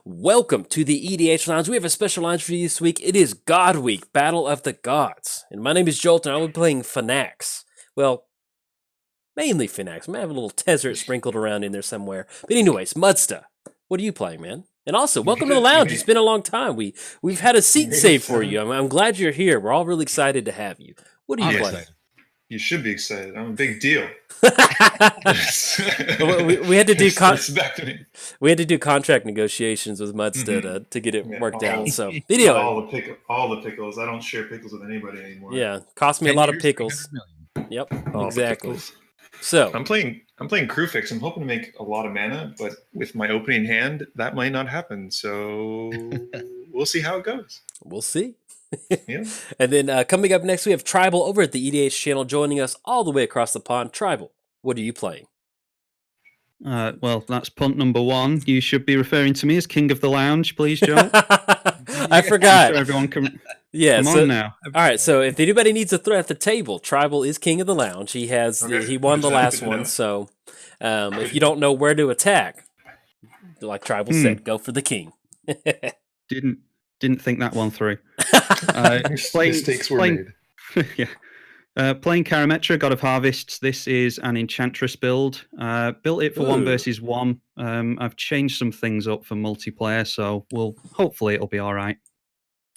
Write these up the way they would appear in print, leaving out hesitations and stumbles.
Welcome to the EDH Lounge. We have a special lounge for you this week. It is God Week, Battle of the Gods. And my name is Jolt, and I'll be playing Phenax. Well, mainly Phenax. I might have a little Tezzeret sprinkled around in there somewhere. But anyways, Muddstah, what are you playing, man? And also, welcome to the lounge. It's been a long time. We've had a seat saved for you. I'm glad you're here. We're all really excited to have you. What are you playing? Excited. You should be excited. I'm a big deal. we had to do we had to do contract negotiations with Muddstah to get it worked out. So anyway, all the pickles. I don't share pickles with anybody anymore. Yeah, cost me a lot of pickles. Yep, exactly. So I'm playing Kruphix. I'm hoping to make a lot of mana, but with my opening hand, that might not happen. So we'll see how it goes. We'll see. Yeah. And then coming up next, we have Tribal over at the EDH channel joining us all the way across the pond. Tribal, what are you playing? Well, that's punt number one. You should be referring to me as King of the Lounge, please, Joe. I forgot. So everyone come come on now. All right, so if anybody needs a threat at the table, Tribal is King of the Lounge. He has he won the last one, so if you don't know where to attack, like Tribal said, go for the king. Didn't think that one through. Mistakes were made. Yeah. Playing Karametra, God of Harvests. This is an Enchantress build. Built it for 1 versus 1. I've changed some things up for multiplayer, so hopefully it'll be all right.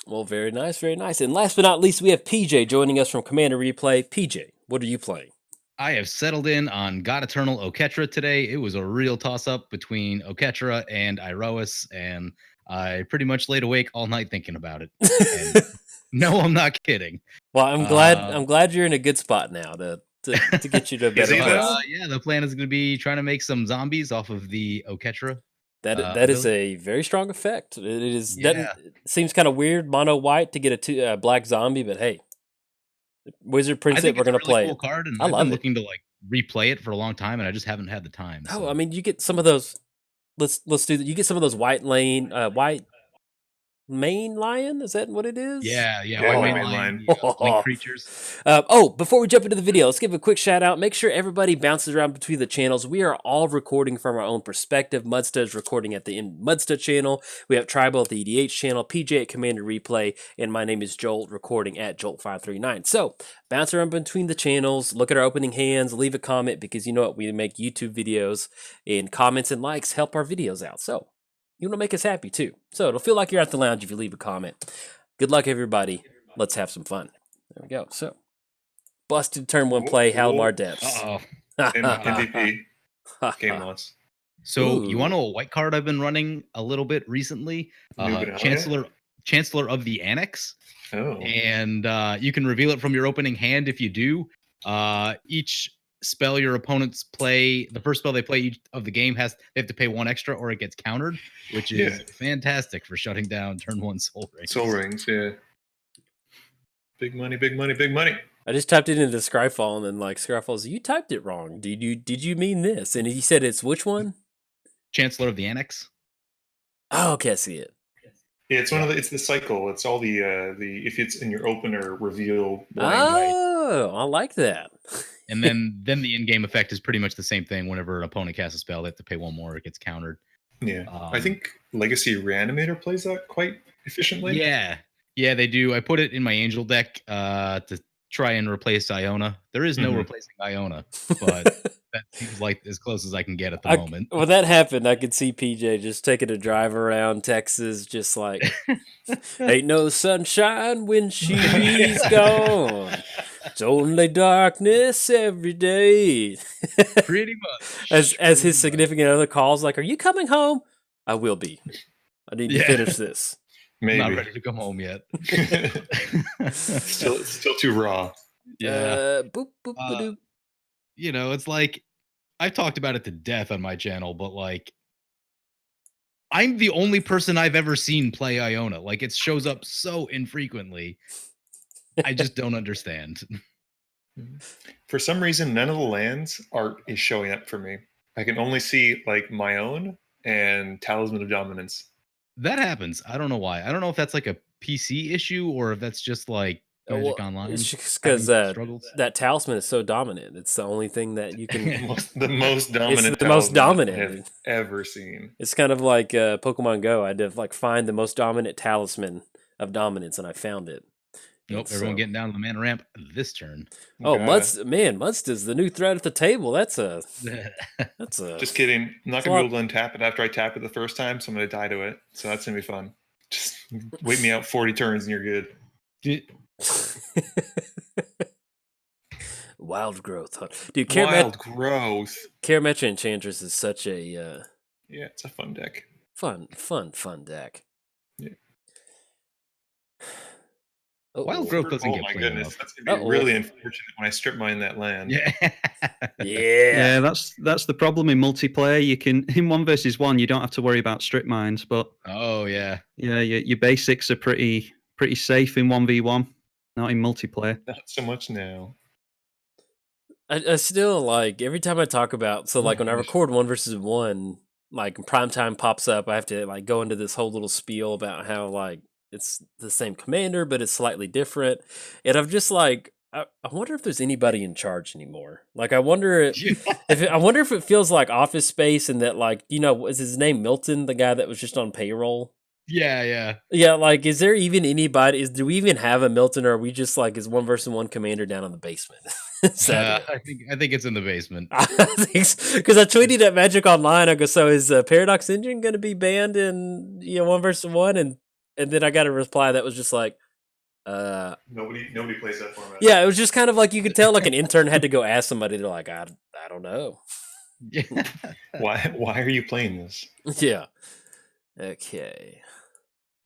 Well, very nice, very nice. And last but not least, we have PJ joining us from Commander Replay. PJ, what are you playing? I have settled in on God Eternal Oketra today. It was a real toss-up between Oketra and Iroas, and I pretty much laid awake all night thinking about it. And no, I'm not kidding. Well, I'm glad you're in a good spot now to get you to a better place. Yeah, the plan is going to be trying to make some zombies off of the Oketra. That is a very strong effect. It is. Yeah. It seems kind of weird, mono white to get a black zombie, but hey, Wizard Prince, we're going to play cool card, and I've been looking to replay it for a long time, and I just haven't had the time. So. Oh, I mean, you get some of those. Let's do that. You get some of those white main lion? Is that what it is? Yeah, white main lion. Link creatures. Before we jump into the video, let's give a quick shout out. Make sure everybody bounces around between the channels. We are all recording from our own perspective. Muddstah is recording at the Muddstah channel. We have Tribal at the EDH channel, PJ at Commander Replay, and my name is Jolt, recording at Jolt539. So bounce around between the channels, look at our opening hands, leave a comment, because you know what? We make YouTube videos, and comments and likes help our videos out. So you want to make us happy too. So it'll feel like you're at the lounge if you leave a comment. Good luck, everybody. Let's have some fun. There we go. So, busted turn 1 play, Halimar Depths. MVP. Game loss. So you want to know a white card I've been running a little bit recently? Chancellor of the Annex. Oh. And you can reveal it from your opening hand if you do. Each spell your opponents play, the first spell they play each of the game they have to pay 1 extra or it gets countered, which is fantastic for shutting down turn 1 Soul Rings. Soul Rings, yeah. Big money, big money, big money. I just typed it into Scryfall, and then Scryfall's, you typed it wrong. Did you mean this? And he said it's which one? Chancellor of the Annex. Oh, okay, I see it. Yeah, it's it's the cycle. It's all the if it's in your opener reveal. I like that. And then the in-game effect is pretty much the same thing. Whenever an opponent casts a spell, they have to pay 1 more, it gets countered. Yeah, I think Legacy Reanimator plays that quite efficiently. Yeah, they do. I put it in my Angel deck to try and replace Iona. There is no replacing Iona, but that seems like as close as I can get at the moment. When that happened, I could see PJ just taking a drive around Texas, just like, ain't no sunshine when she's gone. It's only darkness every day. Pretty much. As his significant other calls, like, are you coming home? I will be. I need to finish this. Maybe. Not ready to come home yet. still too raw. Yeah. Boop, boop, ba-doop. It's like, I've talked about it to death on my channel, but I'm the only person I've ever seen play Iona. It shows up so infrequently. I just don't understand. For some reason, none of the lands art is showing up for me. I can only see my own and Talisman of Dominance. That happens. I don't know why. I don't know if that's a PC issue or if that's just Magic Online. It's just because struggles. that talisman is so dominant. It's the only thing that you can. The most dominant. the most talisman dominant. I have ever seen. It's kind of like Pokemon Go. I had to like find the most dominant talisman of dominance, and I found it. Nope, everyone getting down to the mana ramp this turn. Oh, Muddstah's the new threat at the table. That's a. Just kidding. I'm not gonna be able to untap it after I tap it the first time, so I'm gonna die to it. So that's gonna be fun. Just wait me out 40 turns and you're good. Wild growth, huh? Dude. Wild growth. Karametra Enchantress is such a. Yeah, it's a fun deck. Fun deck. Yeah. Wild growth doesn't get my played goodness, enough. that's gonna be really unfortunate when I strip mine that land. Yeah. Yeah, that's the problem in multiplayer. You can in 1v1 you don't have to worry about strip mines, but yeah, your basics are pretty safe in 1v1, not in multiplayer. Not so much now. I still like every time I talk about like when I record 1v1, like prime time pops up, I have to like go into this whole little spiel about how like it's the same commander but it's slightly different, and I'm just like I wonder if there's anybody in charge anymore. Like I wonder if it feels like Office Space, and that like is his name Milton, the guy that was just on payroll? Yeah. Like is there even anybody? Do we even have a Milton, or are we just like is 1v1 commander down in the basement? I think it's in the basement. I think because I tweeted at Magic Online. I go, so is Paradox Engine going to be banned in 1v1? And then I got a reply that was just like, nobody plays that format. Yeah, it was just kind of like you could tell like an intern had to go ask somebody. They're like, I don't know. Yeah. Why are you playing this? Yeah. Okay.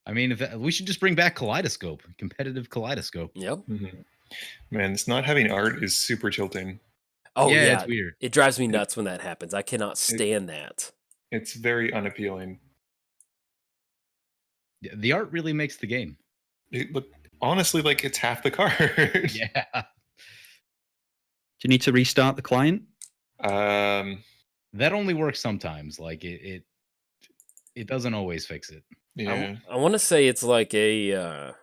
I mean, we should just bring back Kaleidoscope, competitive Kaleidoscope. Yep. Mm-hmm. Man, this not having art is super tilting. Oh yeah, it's weird. It drives me nuts when that happens. I cannot stand that. It's very unappealing. The art really makes the game. But honestly, like it's half the card. Yeah. Do you need to restart the client? That only works sometimes. Like it doesn't always fix it. Yeah. I want to say it's like a.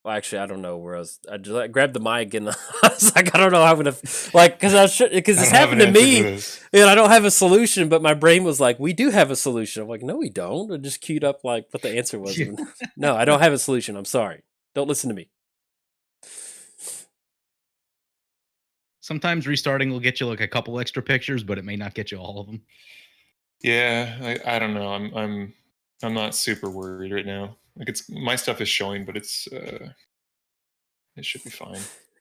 Well, actually, I don't know where I was. I just grabbed the mic and I was like, I don't know how I'm gonna because this happened to me, and I don't have a solution. But my brain was like, we do have a solution. I'm like, no, we don't. I just queued up like what the answer was. No, I don't have a solution. I'm sorry. Don't listen to me. Sometimes restarting will get you like a couple extra pictures, but it may not get you all of them. Yeah, I don't know. I'm not super worried right now. Like my stuff is showing, but it should be fine.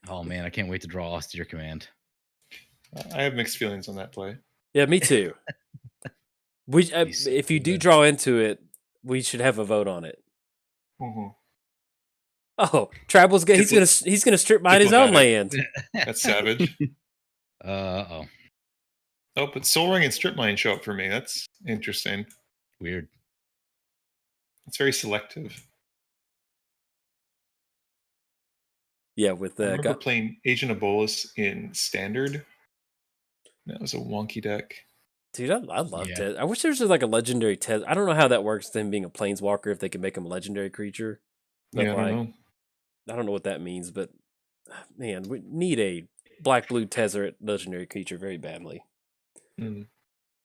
Oh man, I can't wait to draw Austere Command. I have mixed feelings on that play. Yeah, me too. If you do draw into it, we should have a vote on it. Mm-hmm. Oh, Tribal's he's gonna strip mine his own land. That's savage. Oh, but Soul Ring and Strip Mine show up for me. That's interesting. Weird. It's very selective. Yeah, with I remember playing Agent of Bolus in Standard. That was a wonky deck. Dude, I love Tez. I wish there was like a legendary Tez. I don't know how that works, them being a planeswalker, if they can make him a legendary creature. But yeah, I don't know. I don't know what that means, but man, we need a black-blue Tezzeret legendary creature very badly. Mm.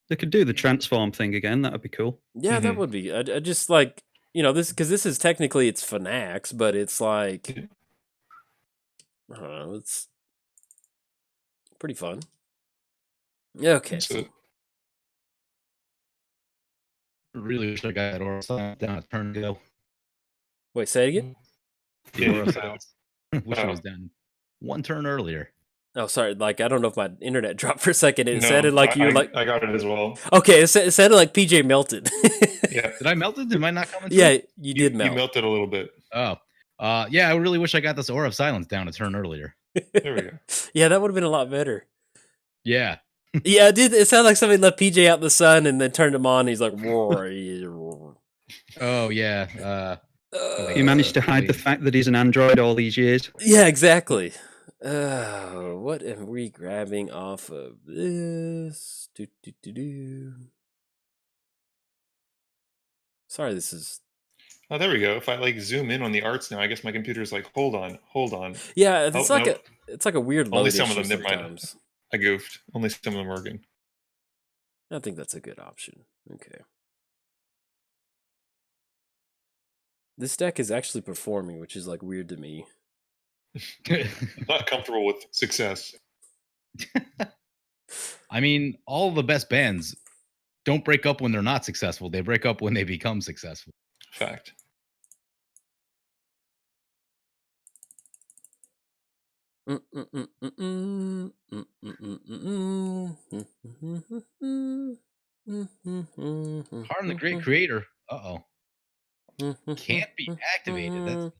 They could do the transform thing again. That would be cool. Yeah, that would be. I just like this because this is technically it's Phenax, but it's like I don't know. It's pretty fun. Okay. Really wish I got that Aura Silence down a turn ago. Wait, say it again? Aura Silence. Wish it was done one turn earlier. Oh, sorry. Like, I don't know if my internet dropped for a second. It sounded like you were like... I got it as well. Okay, it sounded like PJ melted. Yeah. Did I melt it? Did I not comment? Yeah, you did melt. You melted a little bit. Oh. Yeah, I really wish I got this Aura of Silence down a turn earlier. There we go. Yeah, that would have been a lot better. Yeah. Yeah, it sounded like somebody left PJ out in the sun and then turned him on. And he's like, oh, yeah. You managed to hide the fact that he's an android all these years. Yeah, exactly. What am we grabbing off of this? Sorry, this is... Oh, there we go. If I like zoom in on the arts now, I guess my computer's like, hold on. Yeah, Oh, it's like a weird only load some of issue them. Never mind. sometimes. I goofed. Only some of them working. I think that's a good option. Okay. This deck is actually performing, which is like weird to me. Not comfortable with success. I mean, all the best bands don't break up when they're not successful. They break up when they become successful. Fact. Pardon Harden the Great Creator. Uh-oh. Can't be activated. That's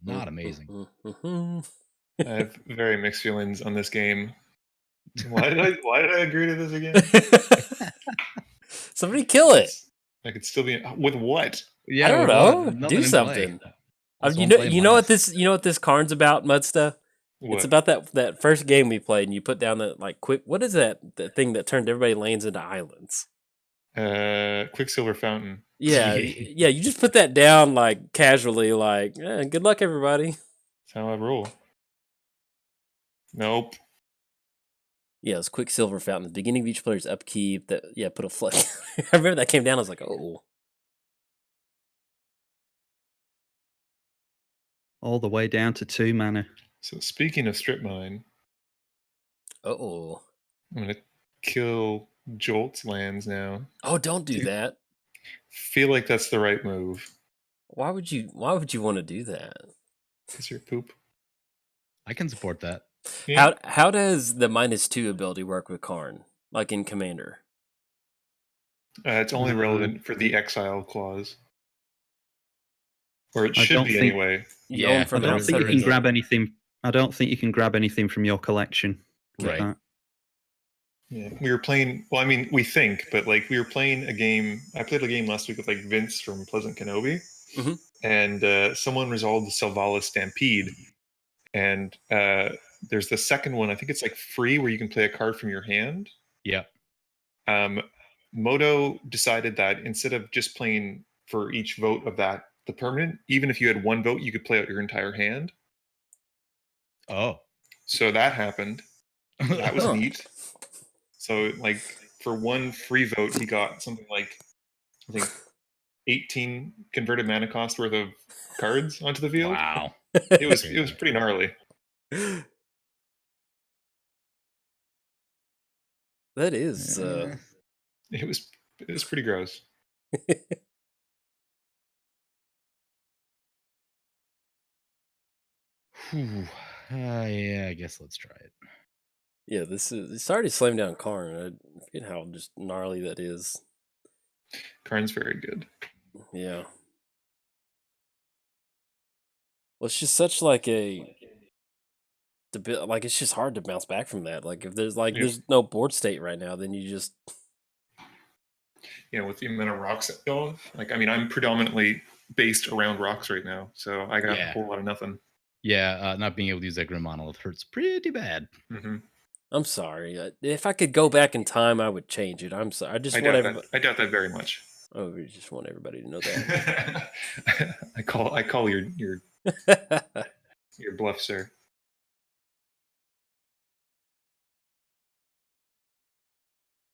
not amazing. I have very mixed feelings on this game. Why did I agree to this again? Somebody kill it. I could still be with what? Yeah, I don't with know. what? Nothing Do in something. play. You know what this card's about, Muddstah? What? It's about that first game we played, and you put down that like quick. What is that? The thing that turned everybody lands into islands. Quicksilver Fountain. Yeah, yeah. You just put that down like casually, like good luck, everybody. That's how I roll. Nope. Yeah, it's Quicksilver Fountain. The beginning of each player's upkeep. That put a flood. I remember that came down. I was like, oh. All the way down to 2 mana. So speaking of strip mine, Oh. I'm gonna kill Jolt's lands now. Oh, don't do that. Feel like that's the right move. Why would you want to do that? Because you're poop. I can support that. Yeah. How does the -2 ability work with Karn? Like in Commander? It's only relevant for the exile clause. Or it should don't be think- anyway. You Yeah, own from I don't think you outside can the grab game. anything. I don't think you can grab anything from your collection. Get Right. that? Yeah, we were playing. Well, I mean, we think, but like we were playing a game. I played a game last week with like Vince from Pleasant Kenobi, Mhm. and someone resolved the Selvala Stampede, and there's the second one. I think it's like free, where you can play a card from your hand. Yeah. Moto decided that instead of just playing for each vote of that the permanent, even if you had one vote, you could play out your entire hand. Oh. So that happened. That was Huh. neat. So, like, for one free vote, he got something like, I think, 18 converted mana cost worth of cards onto the field. Wow. It was pretty gnarly. That is. It was pretty gross. Yeah, I guess let's try it. Yeah, it's already slammed down Karn. I forget how just gnarly that is. Karn's very good. Yeah. Well, it's just such like like it's just hard to bounce back from that. Like if there's no board state right now, then you just With the amount of rocks that go, like, I mean, I'm predominantly based around rocks right now, so I got a whole lot of nothing. Yeah, not being able to use that Grim Monolith hurts pretty bad. Mm-hmm. I'm sorry. If I could go back in time, I would change it. I'm sorry. I doubt that very much. Oh, we just want everybody to know that. I call your bluff, sir.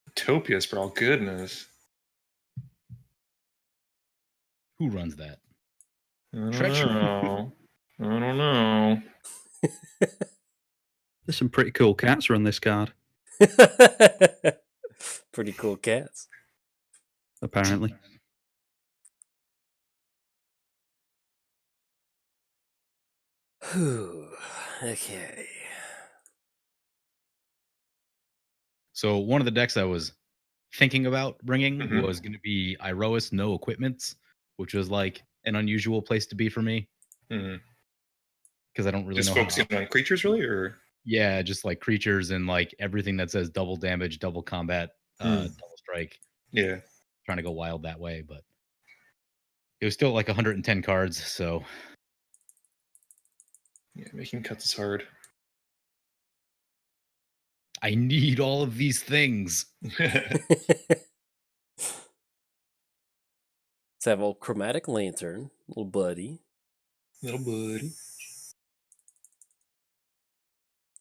Utopias, for all goodness. Who runs that? I don't know. There's some pretty cool cats run this card, Pretty cool cats. apparently. Okay. So one of the decks I was thinking about bringing Mhm. was going to be Iroas No Equipments, which was like an unusual place to be for me Mhm. because I don't really Just know focusing on creatures, really, or yeah, just like creatures and like everything that says double damage, double combat, double strike. yeah. Trying to go wild that way, but it was still like 110 cards, so Yeah, making cuts is hard. I need all of these things. It's Let's have old Chromatic Lantern, little buddy. Little buddy.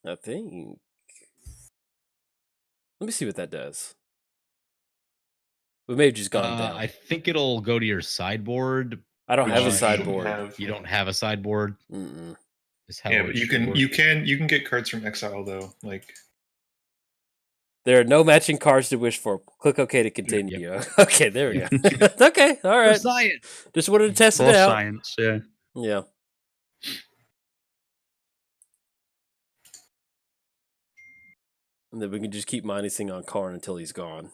I think. Let me see what that does. We may have just gone down. I think it'll go to your sideboard. I don't have a Which you don't sideboard. You don't have a sideboard. Mm-mm. Is how Yeah, it but you should can get cards from exile though. Like There are no matching cards to wish for. Click OK to continue. Okay, there we go. Okay, all work. right. Science. Just wanted to test For it out. science, yeah. Yeah. And then we can just keep minusing on Karn until he's gone.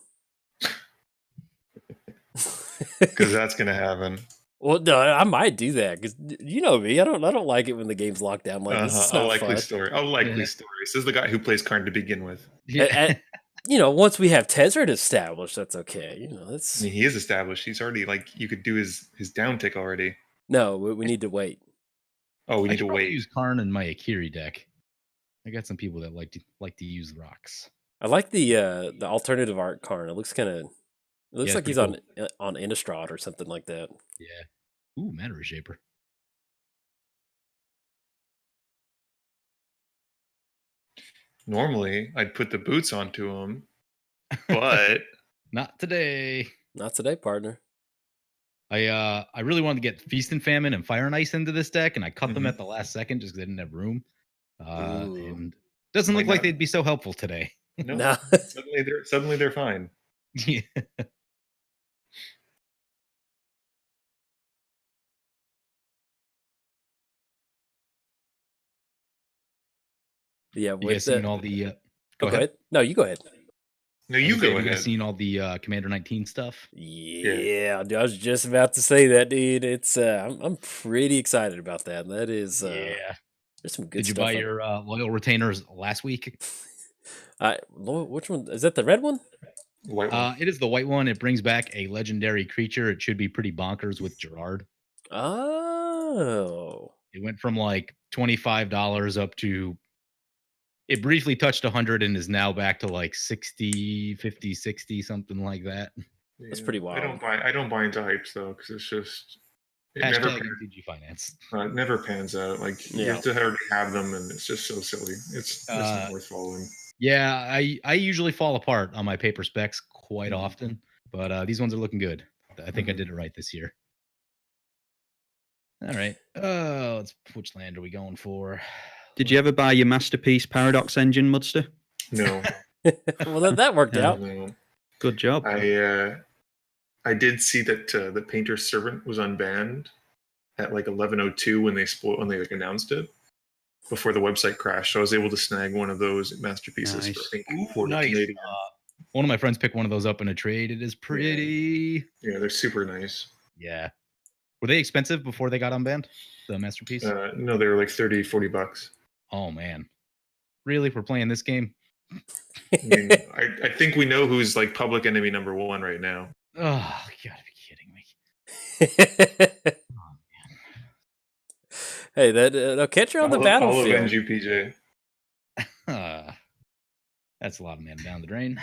because that's gonna happen. Well, no, I might do that because you know me. I don't like it when the game's locked down like this. It's A not likely fun. story. A likely story. This is the guy who plays Karn to begin with. Yeah. You know, once we have Tezzeret established, that's okay. You know, that's I mean, he is established. He's already like you could do his down tick already. no. We need to wait. Oh, we I need could to probably wait. use Karn in my Akiri deck. I got some people that like to use rocks. I like the alternative art Karn. It looks kind of. It looks Yeah, like he's pretty on Innistrad or something like that. Yeah. Ooh, Matter Shaper. Normally, I'd put the boots onto him, but Not today. Not today, partner. I really wanted to get Feast and Famine and Fire and Ice into this deck, and I cut them Mhm. at the last second just because I didn't have room. Ooh. And doesn't Might look like not. they'd be so helpful today. no, No. suddenly they're fine. Yeah. Yeah. You With guys seen all the? Go ahead. No, you go ahead. No, you go You ahead. guys seen all the Commander 19 stuff? Yeah, dude, I was just about to say that, dude. It's I'm pretty excited about that. That is Yeah. there's some good Did you stuff. buy your loyal retainers last week? Which one is that? The red one? White one. It is the white one. It brings back a legendary creature. It should be pretty bonkers with Gerard. Oh, It went from like $25 up to. It briefly touched 100 and is now back to like 60, 50, 60, something like that. that's pretty wild. I don't buy into hypes though, because it's just it never Hashtag MTG Finance. it never pans out. Like you Yeah. have to already have them, and it's just so silly. It's not worth following. Yeah, I usually fall apart on my paper specs quite Mhm. often, but these ones are looking good. I think I Mhm. did it right this year. All right. Which land are we going for? Did you ever buy your Masterpiece Paradox engine, Muddstah? No, Well, that worked Yeah. out. no. Good job. I did see that the Painter's Servant was unbanned at like 11:02 when they like announced it before the website crashed. So I was able to snag one of those masterpieces for I think 40 nice. Canadian. One of my friends picked one of those up in a trade. It is pretty. Yeah, they're super nice. Yeah. Were they expensive before they got unbanned? The masterpiece? No, they were like $30-$40. Oh man. Really? We're playing this game? I mean, I think we know who's like public enemy number one right now. Oh, you gotta be kidding me. Oh, Hey, that Oketra on the I'll battlefield. avenge you, PJ. man. That's a lot of mana down the drain.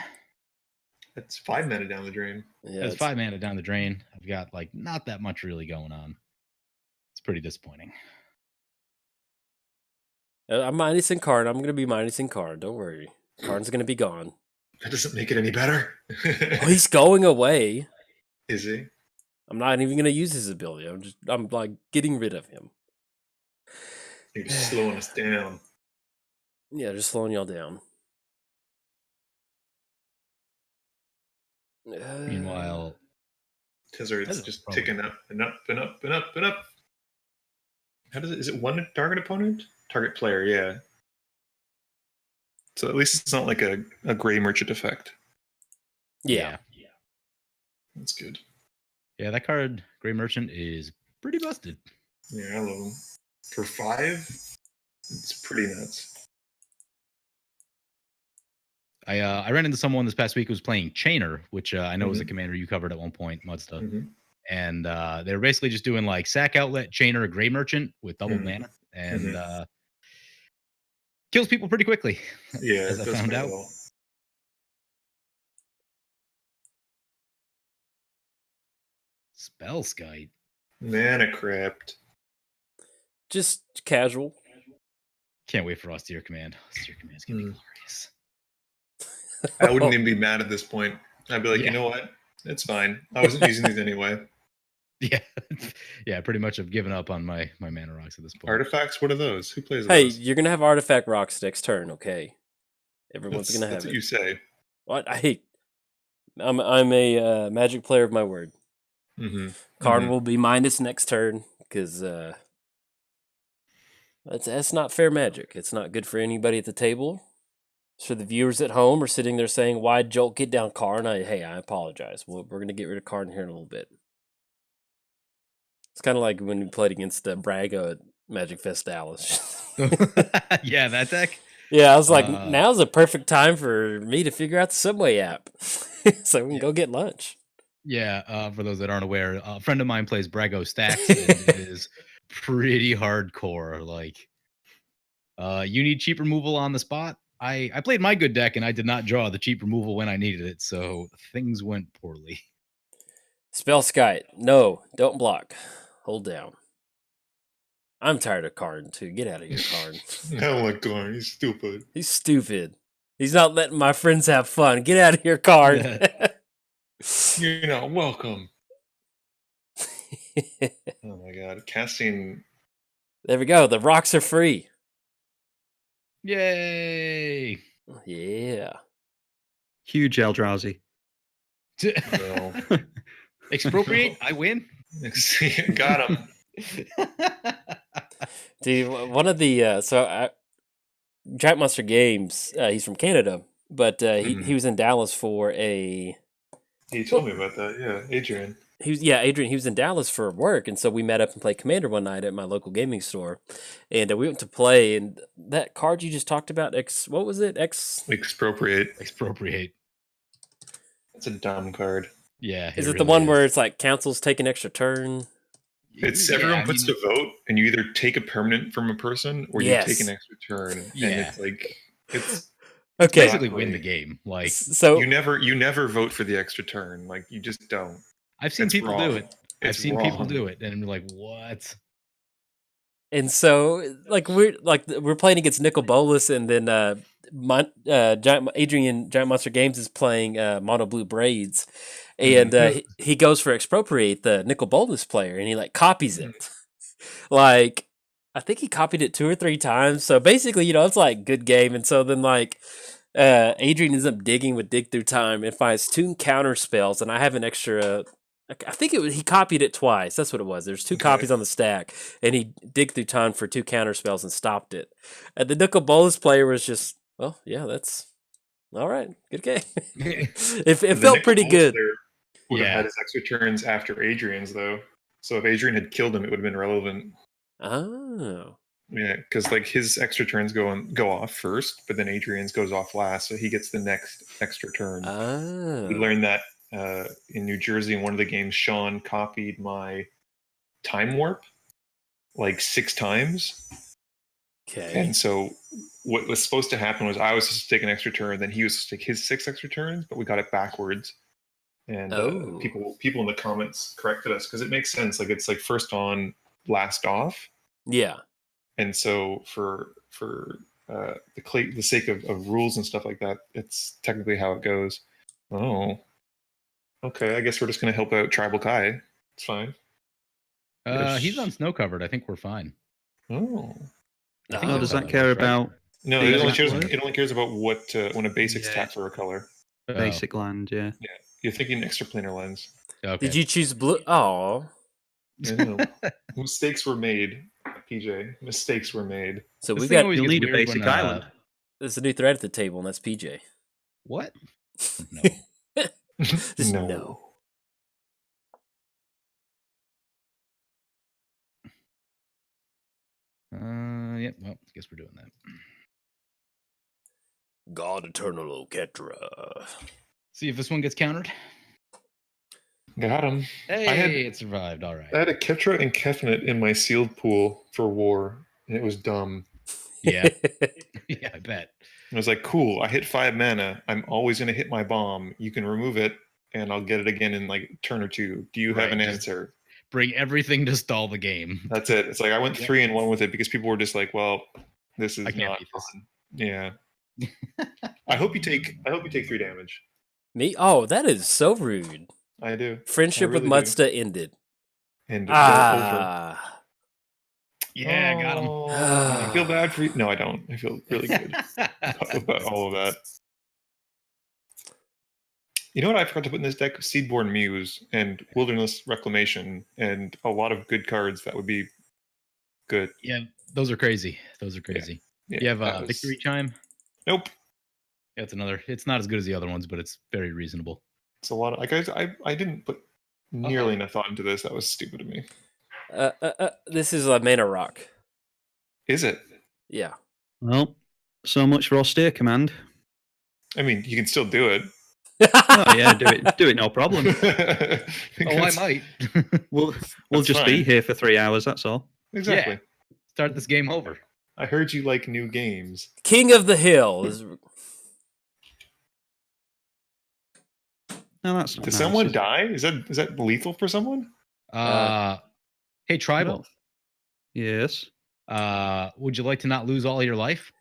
That's 5 mana down the drain. Yeah, That's 5 mana down the drain. I've got like not that much really going on. It's pretty disappointing. I'm minusing Karn. I'm going to be minusing Karn. Don't worry. Karn's going to be gone. That doesn't make it any better. Oh, he's going away. Is he? I'm not even going to use his ability. I'm like getting rid of him. You're just slowing us down. Yeah, just slowing y'all down. Meanwhile, Tezzeret's That's just probably- ticking up and up and up and up and up. How does it? Is it one target opponent? Target player, yeah. So at least it's not like a gray merchant effect. yeah. That's good. Yeah, that card, Grey Merchant, is pretty busted. Yeah, I love him. For 5, it's pretty nuts. I ran into someone this past week who was playing Chainer, which I know was a Mhm. commander you covered at one point, Muddstah. Mhm. And they were basically just doing like sack outlet, Chainer, Grey Merchant with double Mhm. mana, and kills people pretty quickly. Yeah, as it I does found quite out. well. Spellskite. Mana Crypt. Just casual. Can't wait for Austere Command. Austere Command's gonna be glorious. I wouldn't even be mad at this point. I'd be like, Yeah. you know what? It's fine. I wasn't using these anyway. Yeah, yeah. Pretty much, I've given up on my mana rocks at this point. Artifacts? What are those? Who plays Hey, those? you're gonna have artifact rocks next turn, okay? Everyone's gonna have That's it. what you say. What? I'm a magic player of my word. Mm-hmm. Card will be minus next turn because that's not fair magic. It's not good for anybody at the table. For the viewers at home are sitting there saying, "Why'd Jolt get down Karn?" I apologize. We're gonna get rid of Karn here in a little bit. It's kind of like when we played against Braga at Magic Fest Dallas. Yeah, that deck. Yeah, I was like, now's the perfect time for me to figure out the Subway app, so we can go get lunch. Yeah, for those that aren't aware, a friend of mine plays Brago Stacks, and it is pretty hardcore. Like, you need cheap removal on the spot. I played my good deck, and I did not draw the cheap removal when I needed it, so things went poorly. Spellskite, no, don't block. Hold down. I'm tired of Karn, too. Get out of here, Karn. I don't like Karn. He's stupid. He's stupid. He's not letting my friends have fun. Get out of here, Karn. You're not welcome. Oh my god. Casting. There we go. The rocks are free. Yay! Yeah. Huge Eldrazi. No. Expropriate, I win. Got him. Dude, one of the Giant Monster Games, he's from Canada, but he was in Dallas for a... He told me about that, yeah. Adrian. Adrian, he was in Dallas for work, and so we met up and played Commander one night at my local gaming store, and we went to play, and that card you just talked about, what was it? Expropriate. Expropriate. That's a dumb card. Yeah. Is it the one where it's like councils take an extra turn? It's everyone puts to vote, and you either take a permanent from a person or you take an extra turn. Yeah. And it's like it's okay. Basically win the game. Like, so you never vote for the extra turn. Like, you just don't. I've seen people do it. I've seen people wrong. do it, and I'm like, what? And so, like we're playing against Nicol Bolas, and then Giant Monster Games is playing Mono Blue Braids, and he goes for Expropriate, the Nicol Bolas player, and he like copies it. Like, I think he copied it 2 or 3 times. So basically, it's like good game. And so then like Adrian ends up digging with Dig Through Time and finds 2 counter spells, and I have an extra. I think he copied it twice. That's what it was. There's 2 copies on the stack, and he digged through time for 2 counter spells and stopped it. And the Nicol Bolas player was just, well, yeah, that's all right. Good game. it felt pretty good. Would have had his extra turns after Adrian's, though. So if Adrian had killed him, it would have been relevant. Oh. Yeah, because like his extra turns go off first, but then Adrian's goes off last, so he gets the next extra turn. Oh. We learned that in New Jersey in one of the games. Sean copied my Time Warp like 6 times. Okay. And so what was supposed to happen was I was supposed to take an extra turn, then he was supposed to take his 6 extra turns, but we got it backwards. And people in the comments corrected us because it makes sense. Like, it's like first on, last off. Yeah. And so for the sake of rules and stuff like that, it's technically how it goes. Oh. Okay, I guess we're just going to help out Tribal Kai. It's fine. He's on snow covered. I think we're fine. Oh. Does that care about? No, it only cares about what when a basics tap for a color. Basic land, yeah. Yeah, you're thinking extraplanar lens. Okay. Did you choose blue? Oh. I know. Mistakes were made, PJ. Mistakes were made. So This we thing got. always You'll gets need a weird basic when, island. There's a new thread at the table, and that's PJ. What? No. Just No. no. Yep. Well, I guess we're doing that. God Eternal Oketra. See if this one gets countered. Got him. Hey, it survived. All right. I had a Ketra and Kefnet in my sealed pool for war, and it was dumb. Yeah. Yeah, I bet. I was like, cool, I hit 5 mana. I'm always going to hit my bomb. You can remove it, and I'll get it again in like a turn or two. Do you have Right, an just- answer? Bring everything to stall the game. That's it. It's like I went Yeah. 3-1 with it because people were just like, "Well, this is I can't not beat this. fun." Yeah. I hope you take 3 damage. Me? Oh, that is so rude. I do. Friendship really with do. Muddstah ended. And Ah. Yeah, got him. I feel bad for you. No, I don't. I feel really good about all of that. You know what I forgot to put in this deck? Seedborn Muse and Wilderness Reclamation and a lot of good cards that would be good. Yeah, those are crazy. Those are crazy. Yeah, You have that was- Victory Chime? Nope. Yeah, it's another. It's not as good as the other ones, but it's very reasonable. It's a lot of like I didn't put nearly enough thought into this. That was stupid of me. This is a mana rock. Is it? Yeah. Well, so much for austere command. I mean, you can still do it. Oh yeah, do it, no problem. Oh, I might. We'll That's just be fine. here for 3 hours. That's all. Exactly. Yeah. Start this game over. I heard you like new games. King of the Hill. No, that's not. Did nice, someone is it? die? Is that lethal for someone? Hey, Tribal. Yes. Would you like to not lose all your life?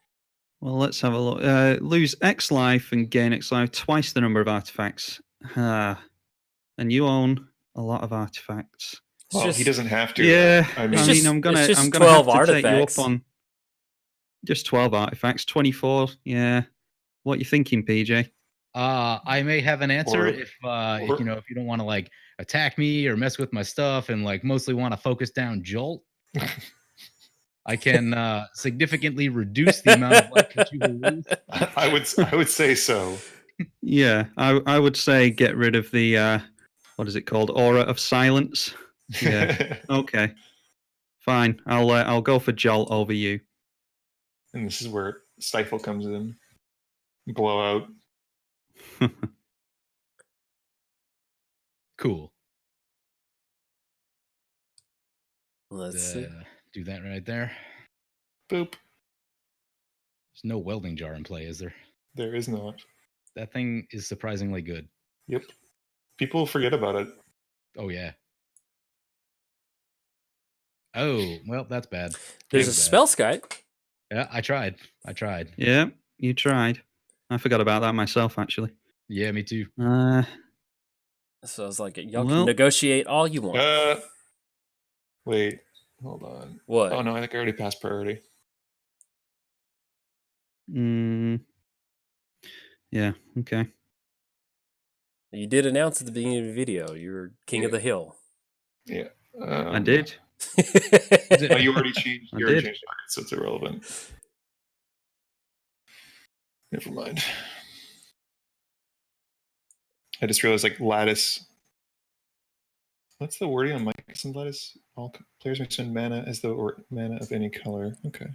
Well, let's have a look. Lose X life and gain X life, twice the number of artifacts. And you own a lot of artifacts. Well, he doesn't have to. Yeah, I I mean, mean, just- I'm gonna it's just have to 12 take you up artifacts. on just 12 artifacts, 24. Yeah. What you thinking, PJ? I may have an answer Or- if you know, if you don't want to like attack me or mess with my stuff and like mostly want to focus down Jolt. I can significantly reduce the amount of life that you will lose. I would say so. Yeah, I would say get rid of the what is it called? Aura of silence. Yeah. Okay. Fine. I'll go for Jolt over you. And this is where Stifle comes in. Blowout. Cool. Let's see. Do that right there. Boop. There's no welding jar in play, is there? There is not. That thing is surprisingly good. Yep. People forget about it. Oh yeah. Oh, well, that's bad. There's a That's bad. spell Skype. Yeah, I tried. Yeah, you tried. I forgot about that myself, actually. Yeah, me too. So I was like, y'all Well- can negotiate all you want. Wait. Hold on. What? Oh no, I think I already passed priority. Yeah. Okay. You did announce at the beginning of the video you're King of the Hill. Yeah. I did. Oh, you already changed. I You already did. changed targets, so it's irrelevant. Never mind. I just realized like lattice. What's the wording on Mike's and lattice? All players may spend mana as though or mana of any color. Okay.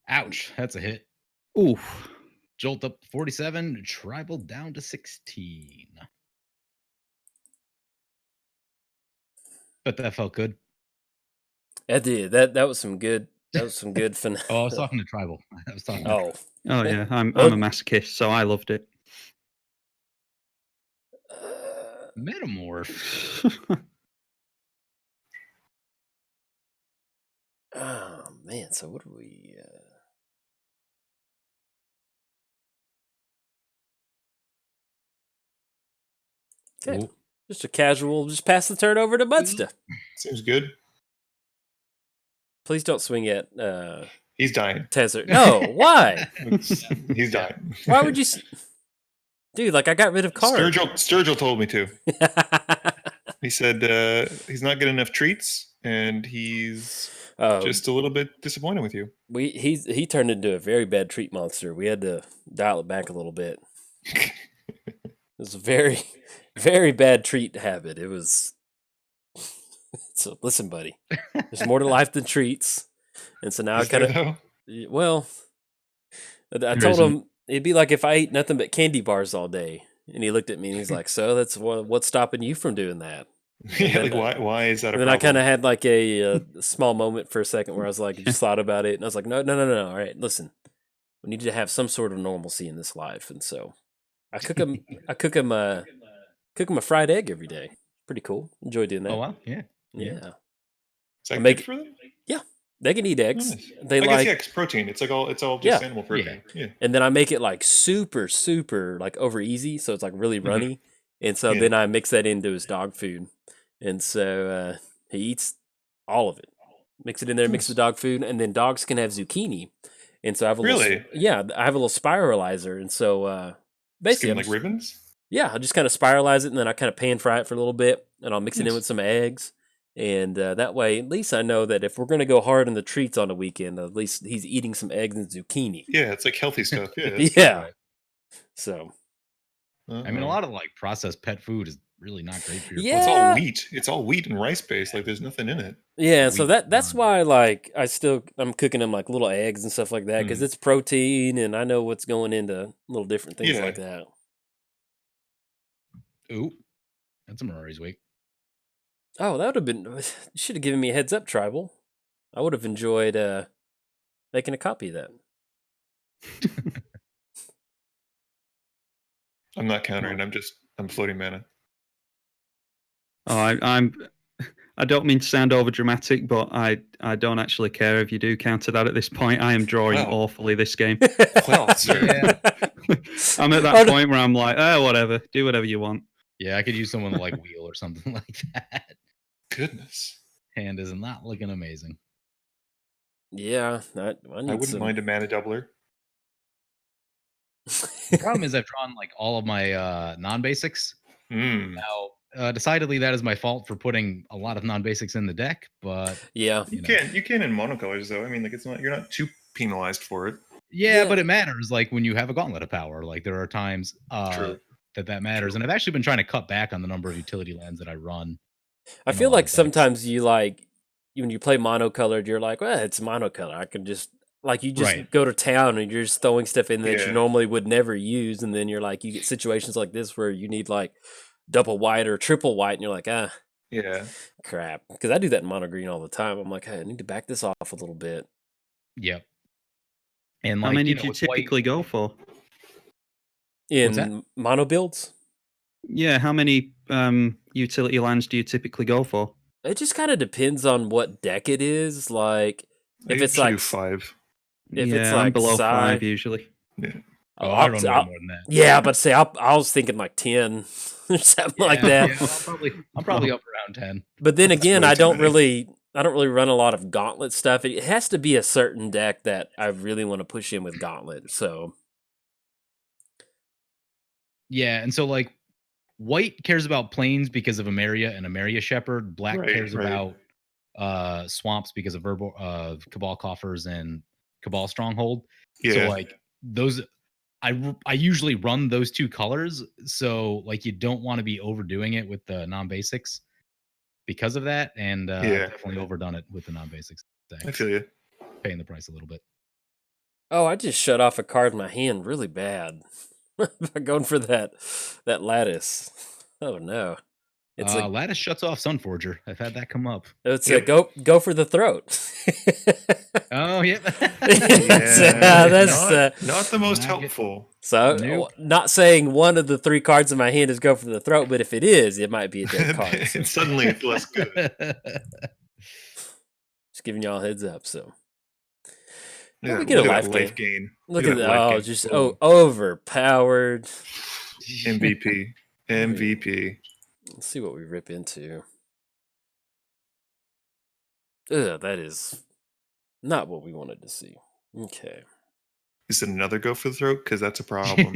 Ouch, that's a hit. Oof. Jolt up 47, Tribal down to 16. But that felt good. That did. That was some good. That was some good fun. Oh, I was talking to Tribal. I was talking to Oh. Oh yeah, I'm Well- a masochist, so I loved it. Metamorph. Oh man. So what do we? Okay. Ooh. Just a casual. Just pass the turn over to Muddstah. Seems good. Please don't swing at He's dying. Tezzeret. No. Why? He's dying. Why would you? Dude, like I got rid of cards. Sturgill told me to. He said he's not getting enough treats, and he's just a little bit disappointed with you. He turned into a very bad treat monster. We had to dial it back a little bit. It was a very, very bad treat habit. It was. So listen, buddy. There's more to life than treats, and so now Is I kind there, of. though? Well, I There told isn't. him it'd be like if I ate nothing but candy bars all day, and he looked at me and he's like, "So that's what's stopping you from doing that?" Yeah, like why is that a And then problem? I kind of had like a small moment for a second where I was like, just thought about it, and I was like, no. All right, listen. we need to have some sort of normalcy in this life, and so I cook them. I cook them a fried egg every day. Pretty cool. Enjoy doing that. Oh wow, yeah. Yeah. Is I that make good for them? Yeah, they can eat eggs. Nice. They I like guess, it's protein. It's all just Yeah. animal protein. Yeah. And then I make it like super, super like over easy, so it's like really Mhm. runny. And so Yeah. then I mix that into his dog food, and so he eats all of it. Mix it in there, mix the dog food, and then dogs can have zucchini. And so I have a Really? I have a little spiralizer, and so Just basically, give them like ribbons? I'll just kind of spiralize it, and then I kind of pan fry it for a little bit, and I'll mix it in Nice. with some eggs. And that way, at least I know that if we're going to go hard on the treats on the weekend, at least he's eating some eggs and zucchini. Yeah, it's like healthy stuff. Yeah. that's Yeah. Right. So, good. I mean, a lot of like processed pet food is really not great for your Yeah. Well, it's body. all wheat. It's all wheat and rice based. Like there's nothing in it. yeah, so Wheat, that's none. why like I'm cooking them like little eggs and stuff like that because it's protein and I know what's going into little different things Yeah. like that. Ooh, that's a Murray's week. Oh, that would have been. You should have given me a heads up, Tribal. I would have enjoyed making a copy of that. I'm not countering. I'm floating mana. Oh, I don't mean to sound over dramatic, but I don't actually care if you do counter that at this point. I am drawing Wow. awfully this game. Well, sir. I'm at that point where I'm like, whatever, do whatever you want. Yeah, I could use someone like wheel or something like that. Goodness. Hand is not looking amazing. Yeah, I I need wouldn't some. mind a mana doubler. The problem is I've drawn like all of my non-basics. Mm. Now, decidedly that is my fault for putting a lot of non-basics in the deck, but Yeah, You can in monocolors though. I mean, like you're not too penalized for it. yeah, Yeah. but it matters. Like when you have a gauntlet of power, like there are times True. that matters, and I've actually been trying to cut back on the number of utility lands that I run. I in a feel lot like of decks. sometimes you like when you play monocolored, you're like, well, it's monocolor. I can just like you just Right. go to town and you're just throwing stuff in that you Yeah. normally would never use, and then you're like, you get situations like this where you need like double white or triple white, and you're like, Yeah. crap. Because I do that in mono green all the time. I'm like, hey, I need to back this off a little bit. Yep. And How like many you do know, you with white, typically go for? What's that? In mono builds, Yeah, how many utility lands do you typically go for? it just kind of depends on what deck it is. Like I if it's usually like do 5. if yeah, it's I'm like below Psy, 5 usually. I run way more than that. Yeah, but say I was thinking like 10 or something like that. Yeah, I'm probably up around 10. But then again, way I too don't many. really run a lot of gauntlet stuff. It has to be a certain deck that I really want to push in with gauntlet. So Yeah, and so like white cares about plains because of Emeria and Emeria Shepherd. Black Right, cares right. about swamps because of Cabal Coffers and Cabal Stronghold. Yeah. So like those I usually run those two colors, so like you don't want to be overdoing it with the non-basics because of that, and I've Yeah. definitely overdone it with the non-basics. I feel you. Paying the price a little bit. oh, I just shut off a card in my hand really bad. Going for that lattice. Oh no. It's a Lattice shuts off Sunforger. I've had that come up. It's go for the throat. Oh yeah. That's not the most not helpful. so Nope. not saying one of the 3 cards in my hand is go for the throat, but if it is, it might be a dead card. So And suddenly it's less good. just giving y'all a heads up. So Yeah, we get a look at life that gain. gain. Look at at that that! life Oh, gain. just Boom. overpowered. MVP. MVP. Let's see what we rip into. Ugh, that is not what we wanted to see. Okay, Is it another go for the throat? Because that's a problem.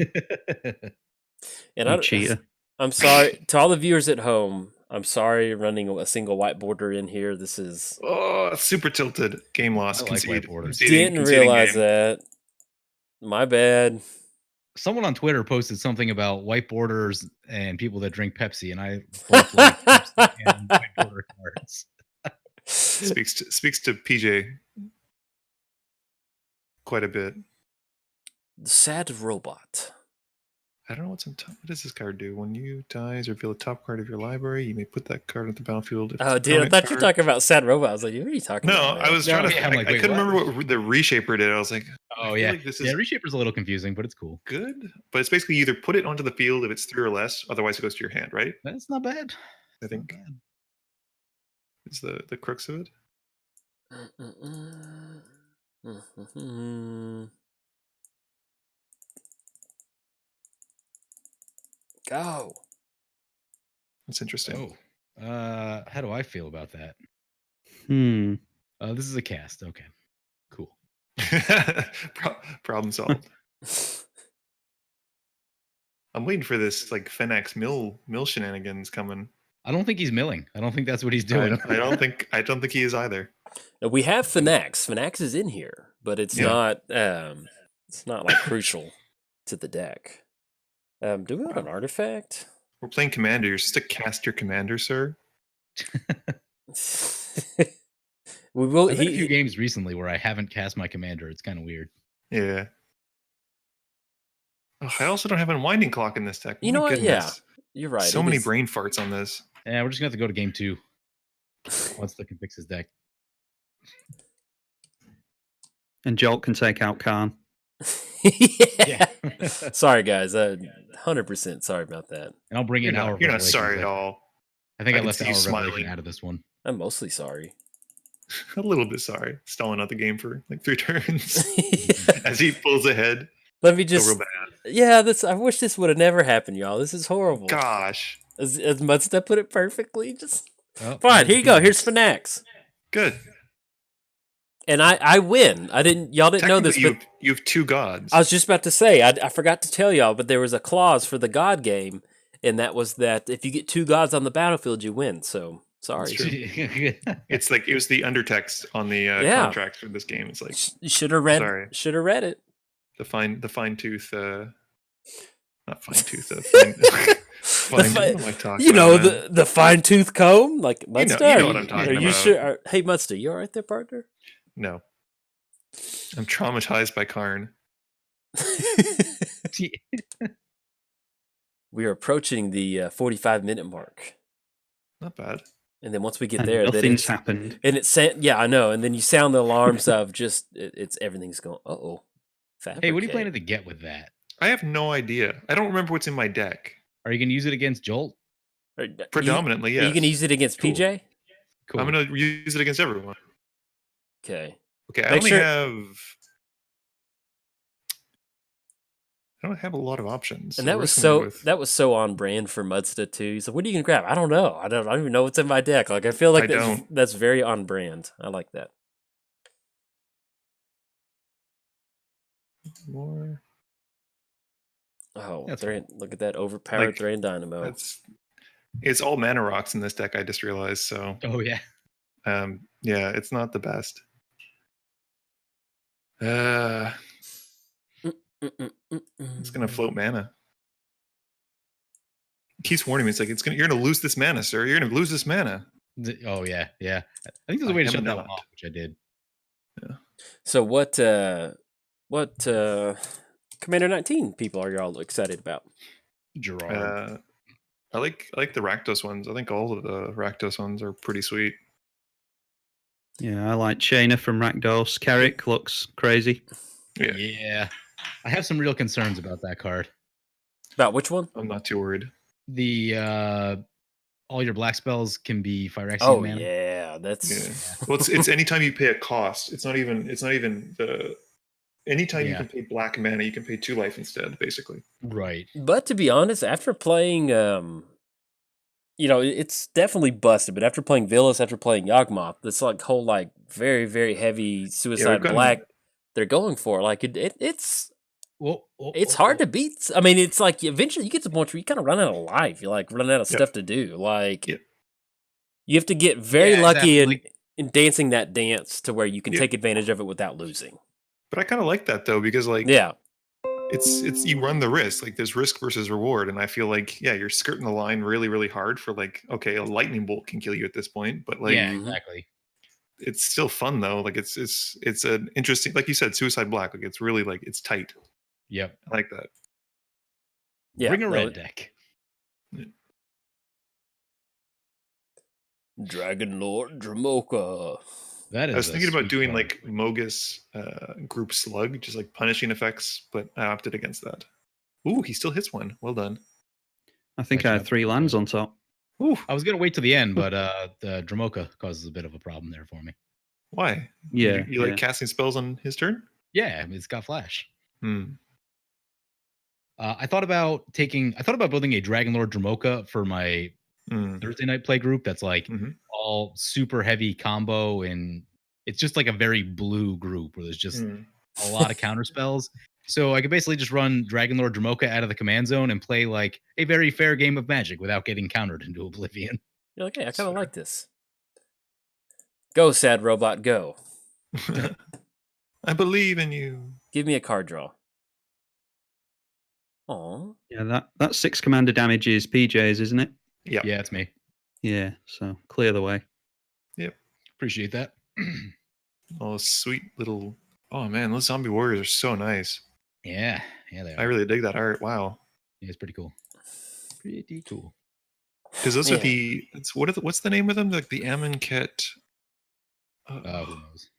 and You cheater. I'm sorry to all the viewers at home. I'm sorry running a single white border in here. This is Oh, super tilted. Game loss. I like Concede. white borders. didn't Conceding realize game. that. My bad. Someone on Twitter posted something about white borders and people that drink Pepsi, and I both like Pepsi and white border cards. Speaks to PJ quite a bit. Sad robot. I don't know what's on top. What does this card do? When you dies, reveal the top card of your library. You may put that card on the battlefield. If it's Oh, an dude, I opponent thought you were card- talking about Sad Robot. I was like, what are you talking No, about? I was No, trying to. yeah, I'm like, I wait, couldn't what? remember what the reshaper did. I was like, I Oh feel yeah, like this yeah. is Reshaper's a little confusing, but it's cool. good. But it's basically you either put it onto the field if it's 3 or less. Otherwise, it goes to your hand. Right? That's not bad. I think is the crux of it. Go. That's interesting. Oh, how do I feel about that? This is a cast. Okay, cool. Problem solved. I'm waiting for this like Phenax mill shenanigans coming. I don't think he's milling. I don't think that's what he's I doing. don't think he is either. Now, we have Phenax. Phenax is in here, but it's Yeah. not like crucial to the deck. Do we want an artifact? We're playing commander. You're supposed to cast your commander, sir. We will. I've had a few games recently where I haven't cast my commander. It's kind of weird. Yeah. Oh, I also don't have a winding clock in this deck. You My know what? Yeah, goodness. you're right. So it many is- brain farts on this. Yeah, we're just gonna have to go to game 2 once the can fix his deck. And Jolt can take out Khan. yeah. Sorry, guys. 100% sorry about that. And I'll bring in our. You're not Revelations sorry at later. all. I think I I can left see our you revelation smiling. out of this one. I'm mostly sorry. A little bit sorry. Stalling out the game for like 3 turns as he pulls ahead. Let me So just. real bad. Yeah, I wish this would have never happened, y'all. This is horrible. Gosh. As Muddstah put it perfectly. Just Oh, fine. Here you go. Here's Phenax. Good. And I win. Y'all didn't know this, Technically, but you have 2 gods. I was just about to say, I forgot to tell y'all, but there was a clause for the God game, and that was that if you get 2 gods on the battlefield, you win. So, sorry. That's true. It's like it was the undertext on the Yeah. contract for this game. It's like You should have read. Sorry. Should have read it. the fine tooth. Not fine tooth. What am I talking You know about, man? the fine tooth comb, like You know Muddstah. what I'm talking Are you about. sure? Hey, Muddstah, you all right there, partner? No. I'm traumatized by Karn. We are approaching the 45-minute mark, Not bad. and then once we get And there, then nothing's it's, happened. and it's yeah, I know, and then you sound the alarms of just it's everything's going. Oh, Hey, what are you planning to get with that? I have no idea. I don't remember what's in my deck. Are you going to use it against Jolt? Predominantly, Are yes. you gonna use it against Cool. PJ? Cool. I'm going to use it against everyone. Okay. Okay, I Make only sure- have. I don't have a lot of options. And so that we're was just gonna go so with- that was so on brand for Muddstah too. He's like, "What are you gonna grab?" I don't know. I don't even know what's in my deck. Like I feel like I that's very on brand. I like that. more. Oh, That's look at that overpowered Like, Thrain Dynamo. It's all mana rocks in this deck. I just realized. So Oh, yeah. yeah, it's not the best. It's gonna float mana. It keeps warning me. It's like you're gonna lose this mana, sir. You're gonna lose this mana. Oh, yeah. Yeah. I think there's a I way to am shut that not. one off, which I did. So what Commander 19 people are y'all excited about? Gerard. I like the Rakdos ones. I think all of the Rakdos ones are pretty sweet. Yeah, I like Chainer from Rakdos. Carrick looks crazy. Yeah. I have some real concerns about that card. About which one? I'm not too worried. The all your black spells can be Phyrexian Oh mana. yeah, that's Yeah. Well, it's anytime you pay a cost. It's not even the. Anytime you Yeah. can pay black mana, you can pay 2 life instead, basically. Right. But to be honest, after playing, it's definitely busted. But after playing Villas, after playing Yawgmoth, this like whole like very very heavy suicide gotten- black they're going for. Like it's Well, hard to beat. I mean, it's like eventually you get to the point where you kind of run out of life. You're like running out of Yep. stuff to do. Like Yep. you have to get very Yeah, lucky exactly. in dancing that dance to where you can Yep. take advantage of it without losing. But I kind of like that though, because like Yeah. it's you run the risk. Like there's risk versus reward, and I feel like you're skirting the line really really hard for like okay, a lightning bolt can kill you at this point, but like yeah, Mhm. exactly. it's still fun though. Like it's an interesting, like you said, suicide black. Like it's really like it's tight. Yep. I like that. Yeah, Bring a no, red deck. Dragon Lord Dramoka. That is. I was thinking about sweet doing card. like Mogus group slug, just like punishing effects, but I opted against that. Ooh, he still hits one. Well done. I think I Catching had up 3 with lands the- on top. Ooh, I was gonna wait to the end, but the Dramoka causes a bit of a problem there for me. why? Yeah, You like casting spells on his turn? Yeah, it's got flash. Hmm. I thought about building a Dragon Lord Dramoka for my Hmm. Thursday night play group. That's like Mhm. all super heavy combo, and it's just like a very blue group where there's just Hmm. a lot of counter spells. So I could basically just run Dragon Lord Dramoka out of the command zone and play like a very fair game of Magic without getting countered into oblivion. You're like, hey, I kind of Fair. like this. Go, sad robot, go. I believe in you. Give me a card draw. Aw. Yeah, that 6 commander damage is PJ's, isn't it? Yeah. Yeah, it's me. Yeah, so clear the way. Appreciate that. Oh, sweet little. Oh man, those zombie warriors are so nice. Yeah, they I are. really dig that art. Wow. Yeah, it's pretty cool. Pretty cool. Because those are Yeah. the. What's the name of them? Like the Amonkhet. Who knows?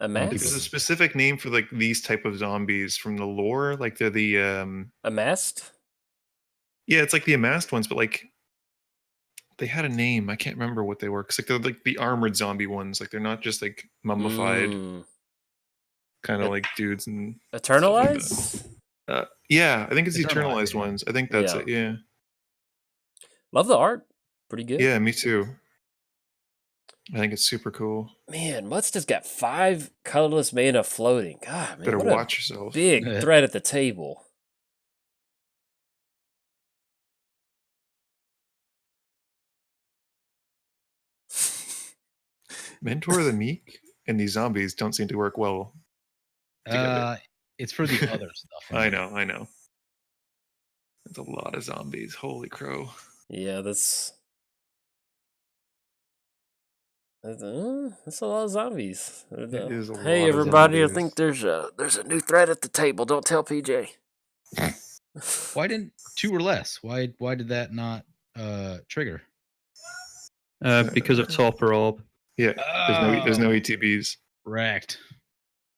A don't think There's a mask? specific name for like these type of zombies from the lore. Like they're the. A masked? Yeah, it's like the amassed ones, but like. They had a name. I can't remember what they were. Cause like they're like the armored zombie ones. Like they're not just like mummified kind of It- like dudes and. Eternalize? Yeah, I think it's the Eternalized, eternalized yeah. ones. I think that's Yeah. it. Yeah. Love the art. Pretty good. Yeah, me too. I think it's super cool. Man, Muddstah's got 5 colorless mana floating. God, man, Better what watch a yourself. big Yeah. threat at the table. Mentor the Meek and these zombies don't seem to work well together. It's for the other stuff. I know. That's a lot of zombies. Holy crow. Yeah, that's a lot of zombies. It is a lot Hey, of everybody! I zombies. think there's a new threat at the table. Don't tell PJ. Why didn't 2 or less? Why did that not trigger? Because of Torpor Orb. Yeah, there's no ETBs. Wrecked.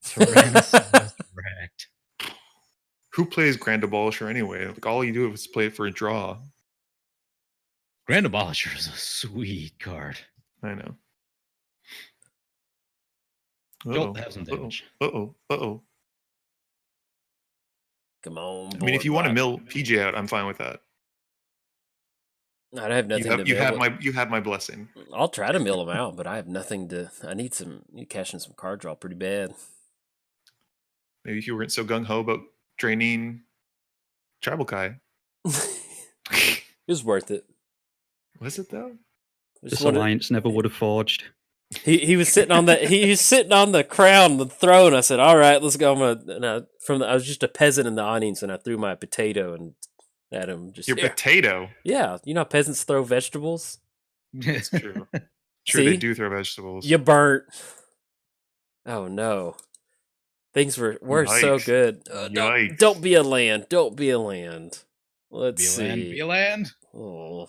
Tyrannosaurus wrecked. Who plays Grand Abolisher anyway? Like all you do is play it for a draw. Grand Abolisher is a sweet card. I know. Jolt, have some damage. Uh-oh. Come on. I mean, if you want to board mill PJ out, I'm fine with that. bot. I have nothing to mill. You have my blessing. I'll try to mill him out, but I have nothing to. I need cashing some card draw pretty bad. Maybe if you weren't so gung ho about draining Tribal Kai. It was worth it. Was it though? This alliance never would have forged. He was sitting on the crown, the throne. I said, "All right, let's go." I was just a peasant in the audience, and I threw my potato and at him. Just Your potato. Yeah, you know how peasants throw vegetables. That's true. Sure, See? they do throw vegetables. You burnt. Oh no, things were so Yikes. good. Yikes. Don't be a land. Don't be a land. Let's see. Be a land. Oh.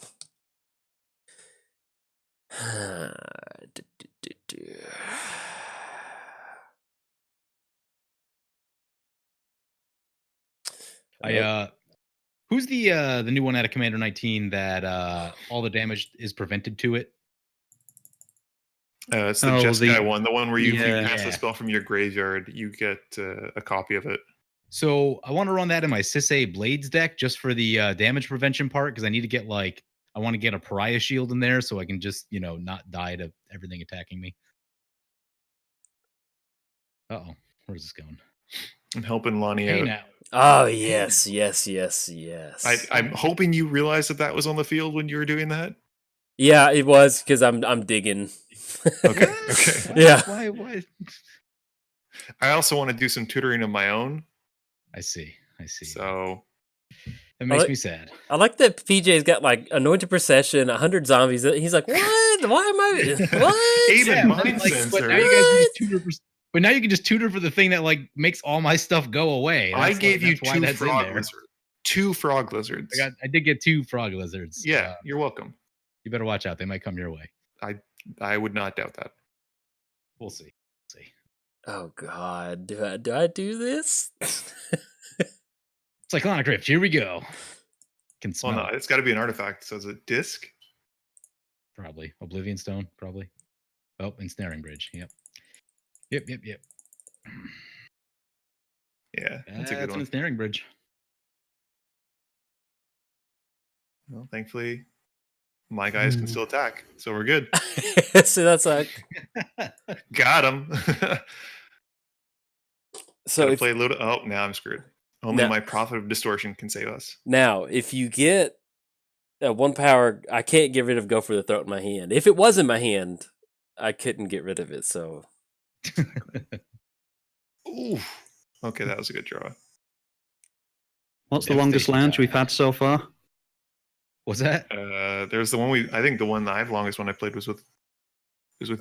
Who's the new one out of Commander 19 that all the damage is prevented to it? It's the Jeskai one, the one where you cast a spell from your graveyard, you get a copy of it. So I want to run that in my Sisay Blades deck just for the damage prevention part because I need to get I want to get a Pariah Shield in there so I can just not die to everything attacking me. Uh-oh, where's this going? I'm helping Lonnie out. Now. Oh yes. I'm hoping you realized that was on the field when you were doing that. Yeah, it was because I'm digging. Okay. Yeah. Why? I also want to do some tutoring of my own. I see. So that makes me sad. I like that PJ's got Anointed Procession, 100 zombies. He's like, what? Why am I? What? Even Mind Sensor. But now you can just tutor for the thing that makes all my stuff go away. I gave you 2 fraud wizards. 2 frog lizards. I did get 2 frog lizards. Yeah, you're welcome. You better watch out. They might come your way. I would not doubt that. We'll see. Oh God, do I do this? Cyclonic Rift. Here we go. Can smell Well, no, it's got to be an artifact. So is it disc? Probably Oblivion Stone. Probably. Oh, Ensnaring Bridge. Yep. Yeah, that's a good An one. Ensnaring Bridge. Well, thankfully, my guys can still attack, so we're good. So that's like Got him. so. Gotta If, play a little. Oh, now I'm screwed. Only Now- my Prophet of Distortion can save us. now, if you get 1 power, I can't get rid of Go for the Throat in my hand. If it was in my hand, I couldn't get rid of it. So Ooh. Okay, that was a good draw. What's the longest Devastation lounge we've attack. had so far? What's that? There's the one I think the one I've longest one I played was with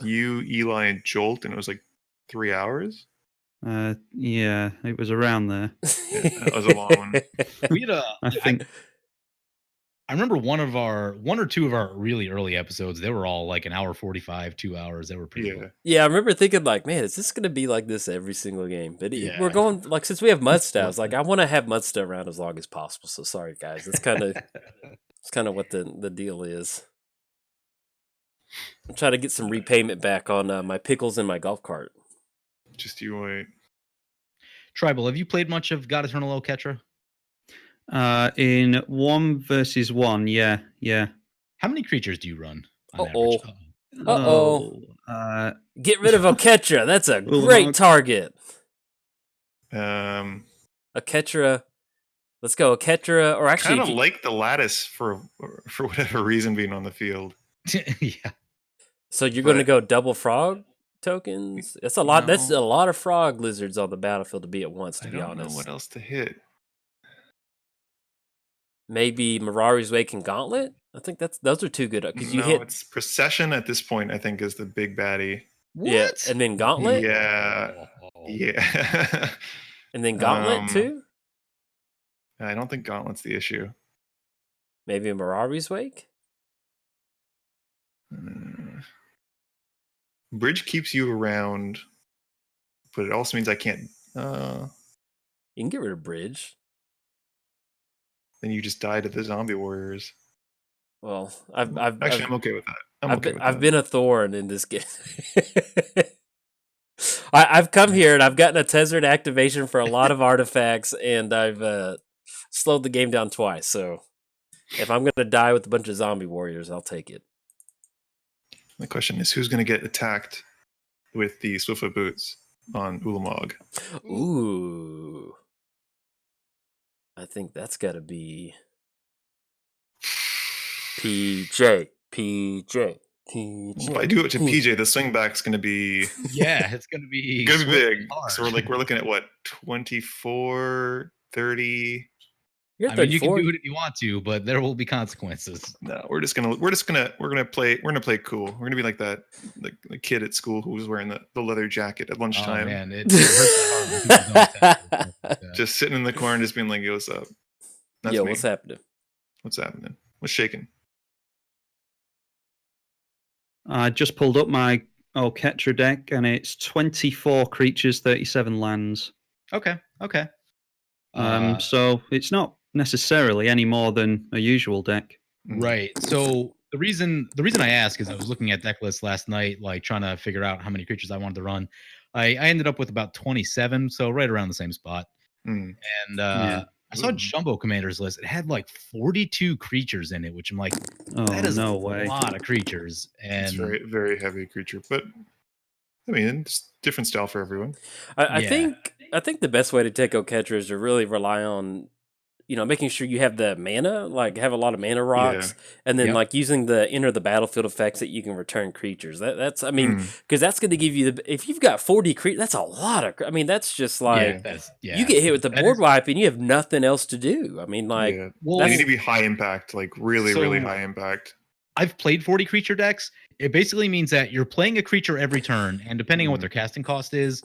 you, Eli, and Jolt, and it was like 3 hours. Yeah, it was around there. Yeah, that was a long one. We had I think. I remember one or two of our really early episodes. They were all like an hour 45, 2 hours. They were pretty Yeah. cool. Yeah, I remember thinking like, man, is this going to be like this every single game? But Yeah. we're going like since we have Muddstah, I was like, I want to have Muddstah around as long as possible. So sorry, guys. That's kind of what the deal is. I'm trying to get some repayment back on my pickles and my golf cart. Just you wait. Tribal, have you played much of God Eternal Oketra? In 1 versus 1, yeah. How many creatures do you run on Uh-oh. average? Uh-oh. Get rid of Oketra. That's a Well, great Mark- target. Oketra. Oketra. Let's go Oketra. Or actually, Kind if of you- like the lattice for whatever reason being on the field. Yeah. so you're going to but- go double frog tokens? That's a lot. That's No. a lot of frog lizards on the battlefield to be at once. To I be don't honest, know what else to hit. maybe Mirari's Wake and Gauntlet. I think those are 2 good because you No, hit it's Procession at this point. I think is the big baddie. yeah, and then Gauntlet, Yeah. Yeah. and then Gauntlet too. I don't think Gauntlet's the issue. Maybe Mirari's Wake. Bridge keeps you around, but it also means I can't. You can get rid of Bridge. Then you just die to the zombie warriors. Well, I'm okay with that. I've been a thorn in this game. I've come here and I've gotten a Tezzard activation for a lot of artifacts, and I've slowed the game down twice. So if I'm gonna die with a bunch of zombie warriors, I'll take it. The question is, who's going to get attacked with the Swiftfoot boots on Ulamog? Ooh, I think that's got to be PJ. If I do it to PJ, the swingback's going to be Yeah, it's gonna be big. hard. So we're looking at what, 24, 30. You're I mean, you can 34. do it if you want to, but there will be consequences. No, we're gonna play cool. We're gonna be like that, like the kid at school who was wearing the leather jacket at Oh lunchtime, man, it hurts that hard when people don't attack you like that. just sitting in the corner, just being like, "Yo, what's up? That's Yo, me. what's happening? What's happening? What's shaking?" I just pulled up my Oketra deck, and it's 24 creatures, 37 lands. Okay. So it's not necessarily any more than a usual deck. Right. So the reason I ask is I was looking at deck lists last night, like trying to figure out how many creatures I wanted to run. I ended up with about 27, so right around the same spot. Mm. And Yeah. I saw Jumbo Commander's list. It had like 42 creatures in it, which I'm like, Oh, that is no a way. lot of creatures. It's And very, very heavy creature, but I mean, it's different style for everyone. I Yeah. think the best way to take Oketra is to really rely on, making sure you have the mana, like have a lot of mana rocks, and then Yep. like using the enter the battlefield effects that you can return creatures. That's because that's going to give you if you've got 40 creatures, that's a lot of. I mean, that's just like you get hit with the That board is- wipe and you have nothing else to do. I mean, like Yeah. Well, They that's- need to be high impact, like really, really So- high impact. I've played 40 creature decks. It basically means that you're playing a creature every turn, and depending on what Mhm. their casting cost is,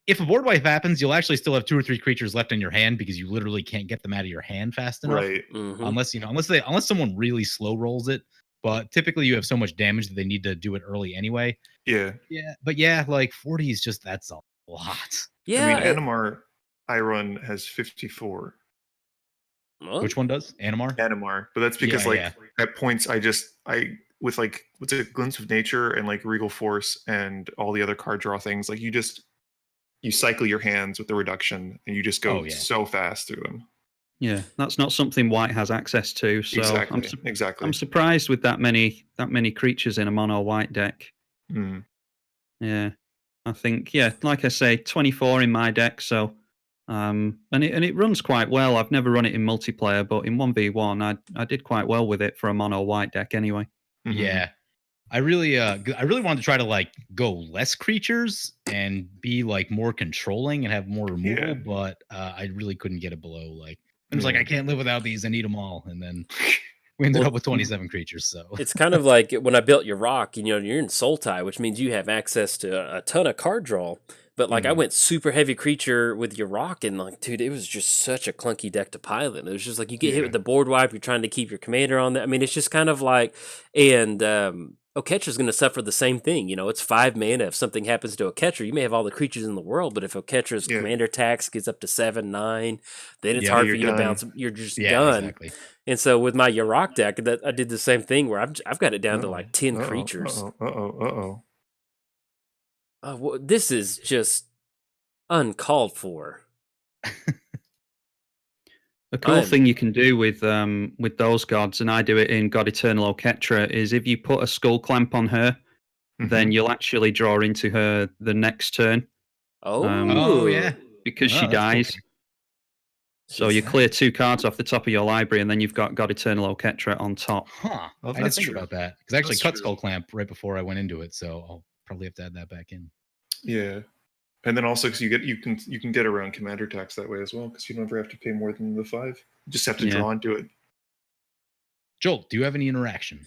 if a board wipe happens, you'll actually still have 2 or 3 creatures left in your hand because you literally can't get them out of your hand fast enough. Right. Unless someone really slow rolls it. But typically you have so much damage that they need to do it early anyway. Yeah. Yeah, but yeah, like 40 is just that's a lot. Yeah. I mean, Animar I run has 54. Well, Which one does? Animar? Animar, but that's because at points I with like what's it, Glimpse of Nature and like Regal Force and all the other card draw things, like you cycle your hands with the reduction and you just go so fast through them. Yeah, that's not something White has access to. So exactly. I'm surprised with that many creatures in a mono White deck. Mm. Yeah, I think like I say, 24 in my deck. So, and it runs quite well. I've never run it in multiplayer, but in 1v1, I did quite well with it for a mono White deck anyway. Mm-hmm. Yeah. I really wanted to try to like go less creatures and be like more controlling and have more removal, but I really couldn't get it below like I was like, I can't live without these. I need them all, and then we ended up with 27 creatures. So it's kind of like when I built your rock. You're in Sultai, which means you have access to a ton of card draw. But like I went super heavy creature with your rock, and like, dude, it was just such a clunky deck to pilot. It was just like you get hit with the board wipe. You're trying to keep your commander on that. I mean, it's just kind of like, and Oketra's going to suffer the same thing. It's 5 mana. If something happens to Oketra, you may have all the creatures in the world, but if Oketra's commander tax gets up to 7, 9, then it's hard for you to bounce. You're just done. Exactly. And so with my Yarok deck, I did the same thing where I've got it down to like 10 creatures. Well, this is just uncalled for. The cool thing you can do with those gods, and I do it in God Eternal Oketra, is if you put a skull clamp on her, then you'll actually draw into her the next turn. Because she dies. Cool. So you clear 2 cards off the top of your library, and then you've got God Eternal Oketra on top. Huh. I didn't think about that. Because I actually cut Skull Clamp right before I went into it, so I'll probably have to add that back in. Yeah. And then also because you can get around commander tax that way as well, because you don't ever have to pay more than the 5. You just have to draw into it. Joel, do you have any interaction?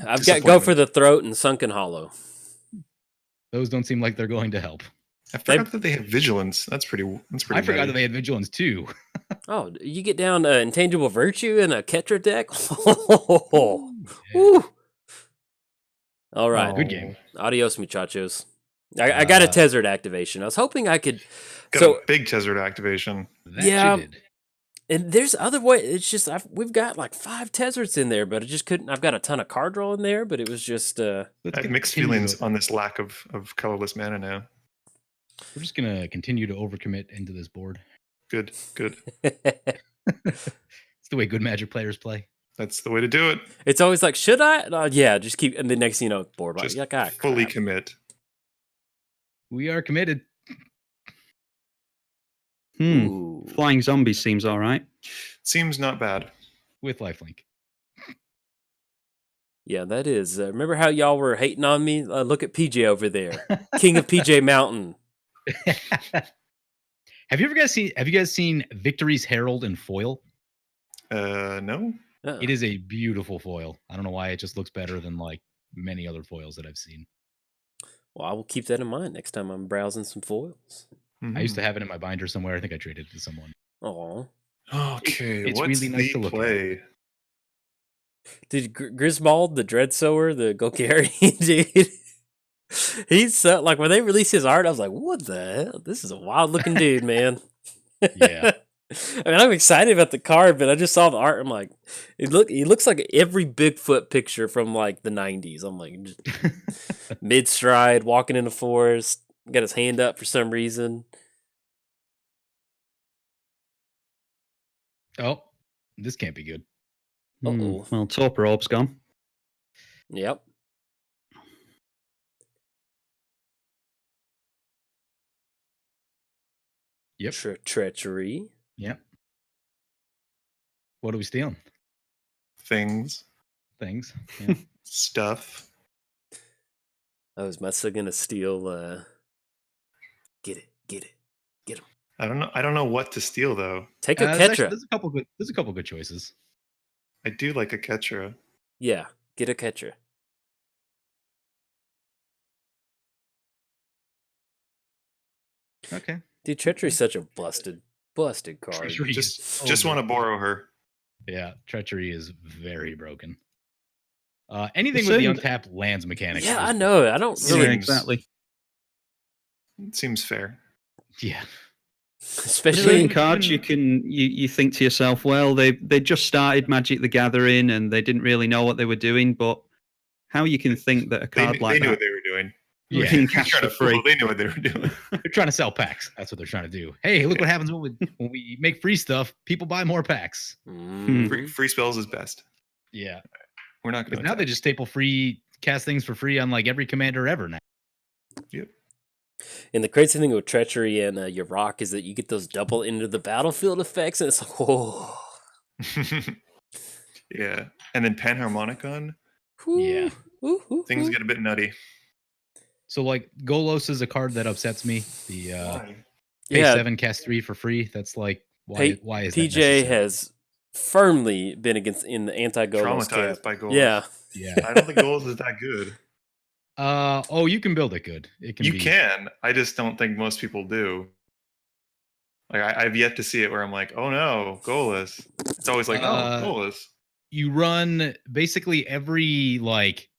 I've got Go for the Throat and Sunken Hollow. Those don't seem like they're going to help. I forgot that they have Vigilance. That's pretty. I forgot that they had Vigilance too. Oh, you get down Intangible Virtue in a Ketra deck. All right, good game. Adios, muchachos. I got a Tezzeret activation. I was hoping I could. Got a big Tezzeret activation. You did. And there's other way. It's just we've got like 5 Tezzerets in there, but I just couldn't. I've got a ton of card draw in there, but it was just. I have mixed feelings on this lack of colorless mana now. We're just gonna continue to overcommit into this board. Good. It's the way good Magic players play. That's the way to do it. It's always like, should I? Yeah, just keep. And the next, board. Just like, fully commit. We are committed. Flying Zombies seems all right. Seems not bad. With lifelink. Yeah, that is. Remember how y'all were hating on me? Look at PJ over there, King of PJ Mountain. Have you guys seen Victory's Herald in foil? No. It is a beautiful foil. I don't know why it just looks better than like many other foils that I've seen. Well, I will keep that in mind next time I'm browsing some foils. I used to have it in my binder somewhere. I think I traded it to someone. Oh. Okay. It's what's really nice to look play? at. Did Griswold, the Dread Sower, the Golgarian dude? He's so, like, when they released his art, I was like, what the hell? This is a wild looking dude, man. Yeah. I mean, I'm excited about the card, but I just saw the art. I'm like, he looks like every Bigfoot picture from like the 90s. I'm like, mid stride, walking in the forest, got his hand up for some reason. Oh, this can't be good. Well, Torpor Orb's gone. Yep. Yep. Treachery. Yep. What are we stealing? Things. Yeah. Stuff. Oh, is Muddstah gonna steal? Get him. I don't know what to steal though. Take Oketra. There's a couple good choices. I do like Oketra. Yeah, get Oketra. Okay. Dude, Treachery's such a busted card. Treachery is Just want to borrow her. Yeah, Treachery is very broken. Anything with the untapped lands mechanics. Yeah, is I know. I don't Seems- really. Yeah, exactly. Seems fair. Yeah. Especially Certain cards, you think to yourself, well, they just started Magic the Gathering and they didn't really know what they were doing, but how you can think that a card They like knew that what they were doing. you Yeah. can cast for free. They knew what they were doing. They're trying to sell packs. That's what they're trying to do. Hey, look what happens when we make free stuff. People buy more packs. Mhm. Free spells is best. Yeah. We're not going Because to. now they just staple free cast things for free on like every commander ever now. Yep. And the crazy thing with Treachery and your rock is that you get those double into the battlefield effects, and it's like, whoa. Yeah, and then Panharmonicon, Yeah. things get a bit nutty. So like Golos is a card that upsets me. The pay Yeah. 7 cast 3 for free. That's like why is that PJ necessary? has firmly been in the anti-Golos Traumatized camp. by Golos. Yeah. Yeah. I don't think Golos is that good. Oh, you can build it good. It can You be. can. I just don't think most people do. Like I've yet to see it where I'm like, oh no, Golos. It's always like, oh, Golos. You run basically every like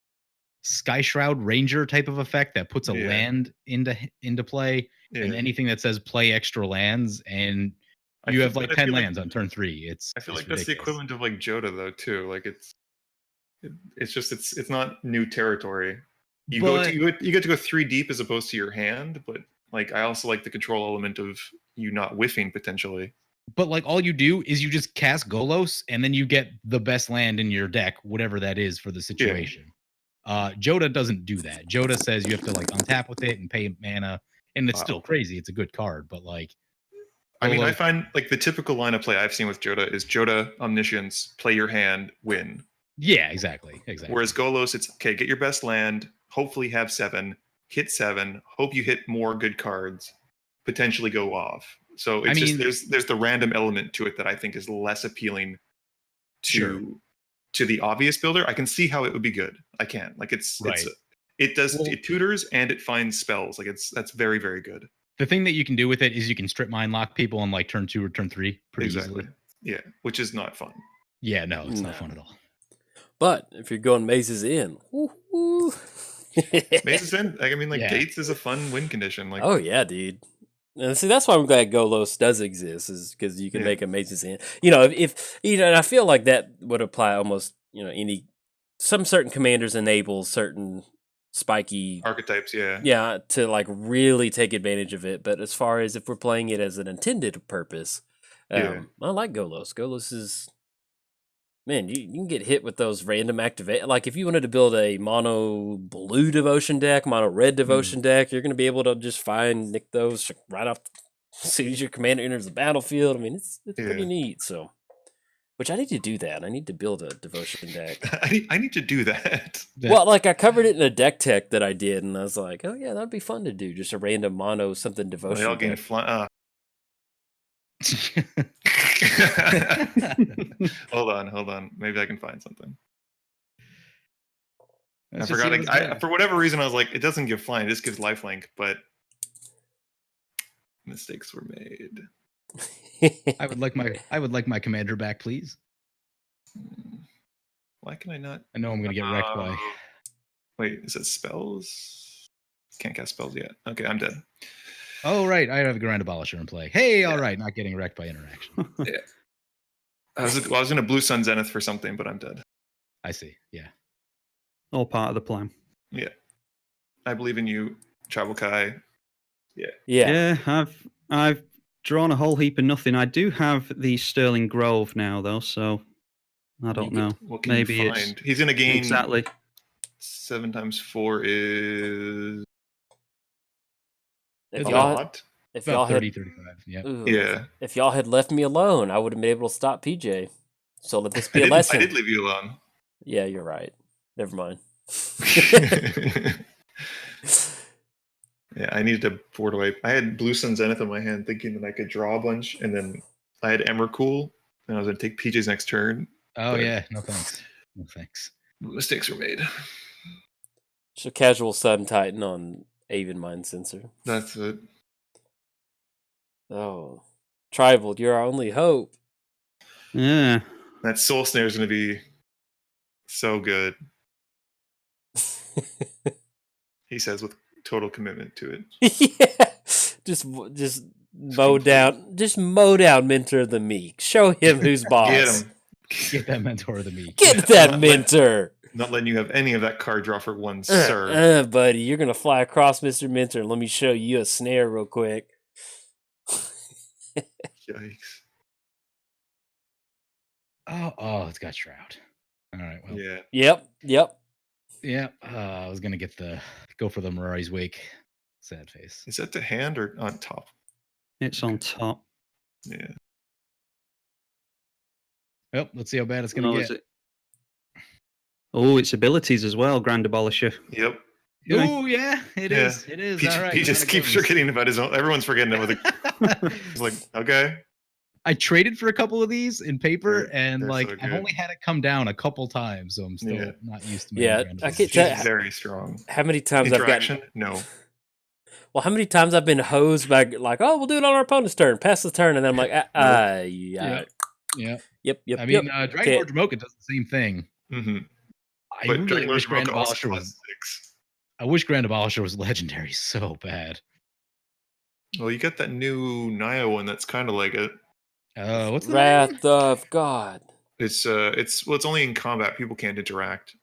Sky Shroud Ranger type of effect that puts a Yeah. land into play, Yeah. and anything that says play extra lands, and you have like 10 lands on turn 3. I feel like it's that's the ridiculous. equivalent of like Joda though too. Like it's not new territory. You get to go 3 deep as opposed to your hand, but like I also like the control element of you not whiffing potentially. But like all you do is you just cast Golos, and then you get the best land in your deck, whatever that is for the situation. Joda doesn't do that. Joda says you have to like untap with it and pay mana, and it's still crazy. It's a good card, but like I mean, I Golos- find like the typical line of play I've seen with Joda is Joda Omniscience, play your hand, win. yeah, exactly. Whereas Golos, it's okay, get your best land, hopefully have 7, hit 7, hope you hit more good cards, potentially go off. So it's there's the random element to it that I think is less appealing to the obvious builder. I can see how it would be good. I can. Like it tutors and it finds spells. Like that's very, very good. The thing that you can do with it is you can strip mine lock people on like turn 2 or turn 3 pretty easily. Yeah, which is not fun. Yeah, no, it's not fun at all. But if you're going Mazes in, Mazes in, I mean, Gates is a fun win condition. Like, oh yeah, dude. And see, that's why I'm glad Golos does exist, is because you can make a Mazes in. You know, if and I feel like that would apply almost, some certain commanders enable certain spiky archetypes, to like really take advantage of it. But as far as if we're playing it as an intended purpose, I like Golos. Golos is, man, you can get hit with those random activate. Like if you wanted to build a mono blue devotion deck, mono red devotion deck, you're going to be able to just nick those right off as soon as your commander enters the battlefield. I mean, it's pretty neat. So, which I need to do that. I need to build a devotion deck. I need to do that. Well, like I covered it in a deck tech that I did, and I was like, oh yeah, that'd be fun to do. Just a random mono something devotion. They all gain hold on. Maybe I can find something. I forgot. For whatever reason, I was like, it doesn't give flying; it just gives lifelink. But mistakes were made. I would like my commander back, please. Why can I not? I know I'm going to get wrecked by. Wait, is it spells? Can't cast spells yet. Okay, I'm dead. Oh right, I have a Grand Abolisher in play. Hey, all right, not getting wrecked by interaction. Yeah. I was going to Blue Sun Zenith for something, but I'm dead. I see. Yeah. All part of the plan. Yeah. I believe in you, Travel Kai. Yeah. Yeah, I've drawn a whole heap of nothing. I do have the Sterling Grove now, though, so I don't know. What can Maybe you find? He's going to gain... Exactly. 7 times 4 is... If If y'all 30, had 35, yeah. If y'all had left me alone, I would have been able to stop PJ. So let this be a lesson. I did leave you alone. Yeah, you're right. Never mind. Yeah, I needed to board wipe. I had Blue Sun Zenith in my hand, thinking that I could draw a bunch, and then I had Emrakul, and I was going to take PJ's next turn. Oh yeah, no thanks. No thanks. Mistakes were made. So casual Sun Titan on Aven Mind Sensor. That's it. Oh, Tribal, you're our only hope. Yeah. That Soul Snare is going to be so good. He says with total commitment to it. Yeah, just mow down, Mentor of the Meek. Show him who's boss. Get him. Get that Mentor of the Meek. Get that Mentor. Not letting you have any of that card draw for one, sir. Buddy, you're gonna fly across Mr. Mentor. Let me show you a snare real quick. Yikes. Oh, it's got Shroud. All right. Well, Yeah. Yep. yeah. I was gonna go for the Mirari's Wake. Sad face. Is that the hand or on top? It's on top. Yeah. Well, let's see how bad it's gonna No, get. is it? Oh, its abilities as well, Grand Abolisher. Yep. Oh yeah, it is. It is. He, All right. he just keeps forgetting about his own. Everyone's forgetting about it. He's like, okay. I traded for a couple of these in paper, and they're like so I've good. only had it come down a couple times, so I'm still not used to. My Yeah, Grand I Abolisher. can't tell. He's very strong. How many times I've Interaction? gotten? No. Well, how many times I've been hosed by like, oh, we'll do it on our opponent's turn, pass the turn, and then I'm like, yeah. Yeah. Yep. I mean, Dragon Lord Jamoka does the same thing. Mm-hmm. I But really Dragon wish Lord Grand Jamoka also Abolisher costs was. 6. I wish Grand Abolisher was legendary so bad. Well, you got that new Naya one that's kind of like it. What's the Wrath name? of God. It's only in combat. People can't interact.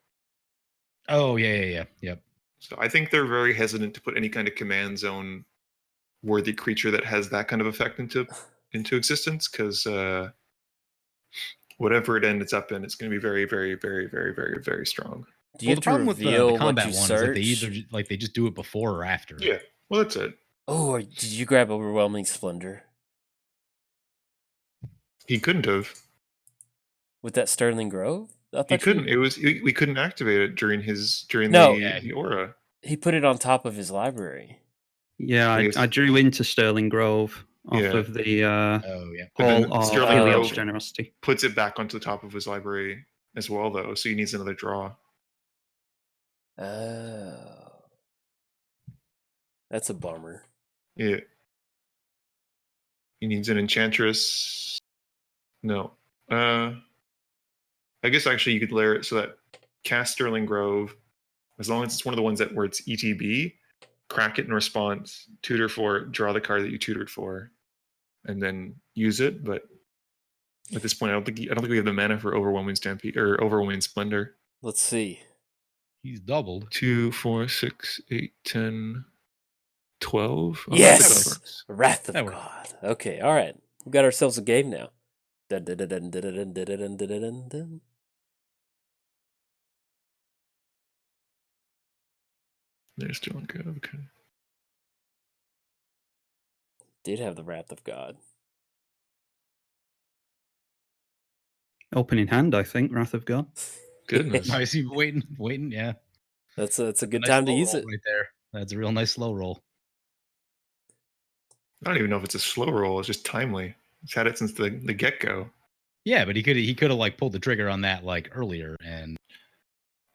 Oh yeah. Yep. So I think they're very hesitant to put any kind of command zone worthy creature that has that kind of effect into existence, because whatever it ends up in, it's going to be very, very, very, very, very, very strong. Do you The problem have with to the reveal what combat you one search? is that they either they just do it before or after. Yeah. Well, that's it. Oh, or did you grab Overwhelming Splendor He couldn't have. with that Sterling Grove? He couldn't. We couldn't activate it during No. the aura. He put it on top of his library. Yeah, I drew into Sterling Grove off of the Oh yeah. But then Hall of Sterling Helios Grove Generosity. puts it back onto the top of his library as well, though. So he needs another draw. Oh. That's a bummer. Yeah. He needs an Enchantress. No. I guess actually you could layer it so that cast Sterling Grove, as long as it's one of the ones where it's ETB, crack it in response, tutor for it, draw the card that you tutored for, and then use it. But at this point, I don't think we have the mana for Overwhelming Stampede or Overwhelming Splendor. Let's see. He's doubled. 2, 4, 6, 8, 10, 12. Oh, Yes! Wrath of That works. God. Okay, all right. We've got ourselves a game now. Dun, dun, dun, dun, dun, dun, dun, dun, dun, dun, dun. There's Sterling Grove. Okay. Did have the Wrath of God. Opening hand, I think, Wrath of God. Goodness. I see. Waiting. Yeah. That's a good Nice time to slow use roll it. right there. That's a real nice slow roll. I don't even know if it's a slow roll. It's just timely. It's had it since the get-go. Yeah, but he could have like pulled the trigger on that like earlier and.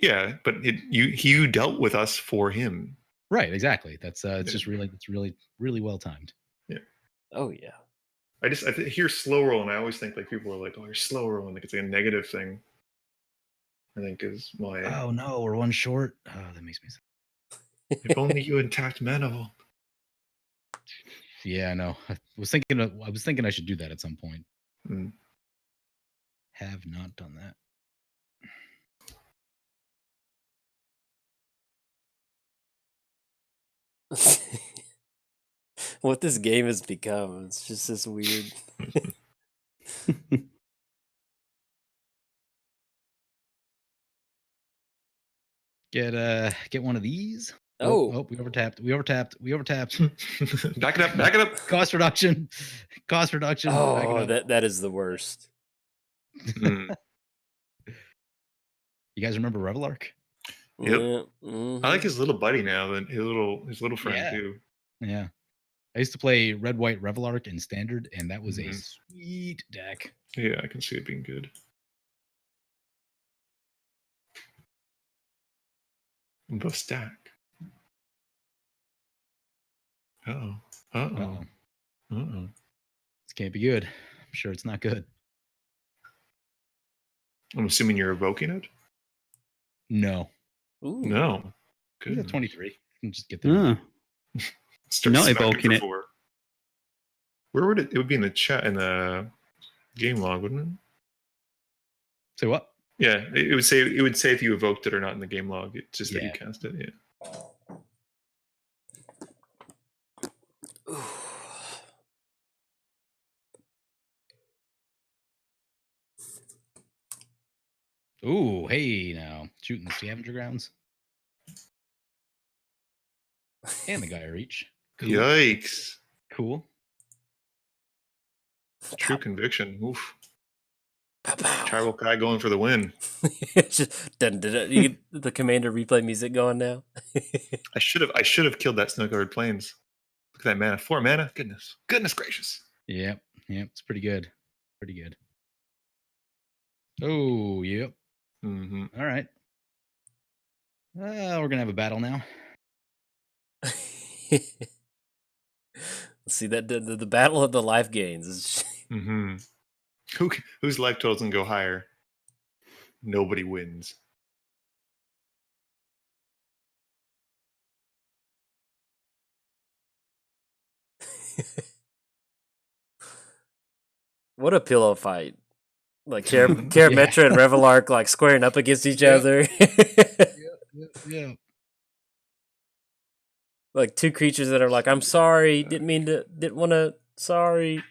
Yeah, but you dealt with us for him. Right, exactly. That's it's just really well timed. Yeah. Oh yeah. I hear slow roll, and I always think like people are like, "Oh, you're slow rolling," like it's like a negative thing. I think is my. Oh no, we're one short. Oh, that makes me sad. If only you intact Manival. Yeah, I know. I was thinking I should do that at some point. Mm. Have not done that. What this game has become. It's just this weird. Get one of these. Oh. We overtapped. Back it up. Cost reduction. Oh, that is the worst. Mm. You guys remember Revelark? Yep. Yeah, mhm. I like his little buddy now, and his little friend Yeah. too. Yeah. I used to play Red White Revelark in Standard, and that was a Mhm. sweet deck. Yeah, I can see it being good. The stack. Uh-oh. This can't be good. I'm sure it's not good. I'm assuming you're evoking it? No. Ooh. No. He's Good. at 23. You can just get there. Ah, Start Not smacking evoking for it. 4. Where would it? It would be in the chat in the game log, wouldn't it? Say what? Yeah, it would say if you evoked it or not in the game log. It's just that you Yeah. cast it. Yeah. Ooh, hey now. Shooting the scavenger grounds. And the guy reach. Cool. Yikes! Cool. True conviction. Oof. Pow, pow. Tribal Kai going for the win. Just dun, dun, dun. You get the commander replay music going now. I should have killed that snow-covered plains. Look at that mana. 4 mana. Goodness gracious. Yep. Yep. It's pretty good. Pretty good. Oh, yep. Mm-hmm. All right. We're going to have a battle now. See that the battle of the life gains is Mm-hmm. Whose life totals can go higher? Nobody wins. what a pillow fight. Like Karametra and Revelark like squaring up against each other. Yeah. Like two creatures that are like, I'm sorry, didn't want to, sorry.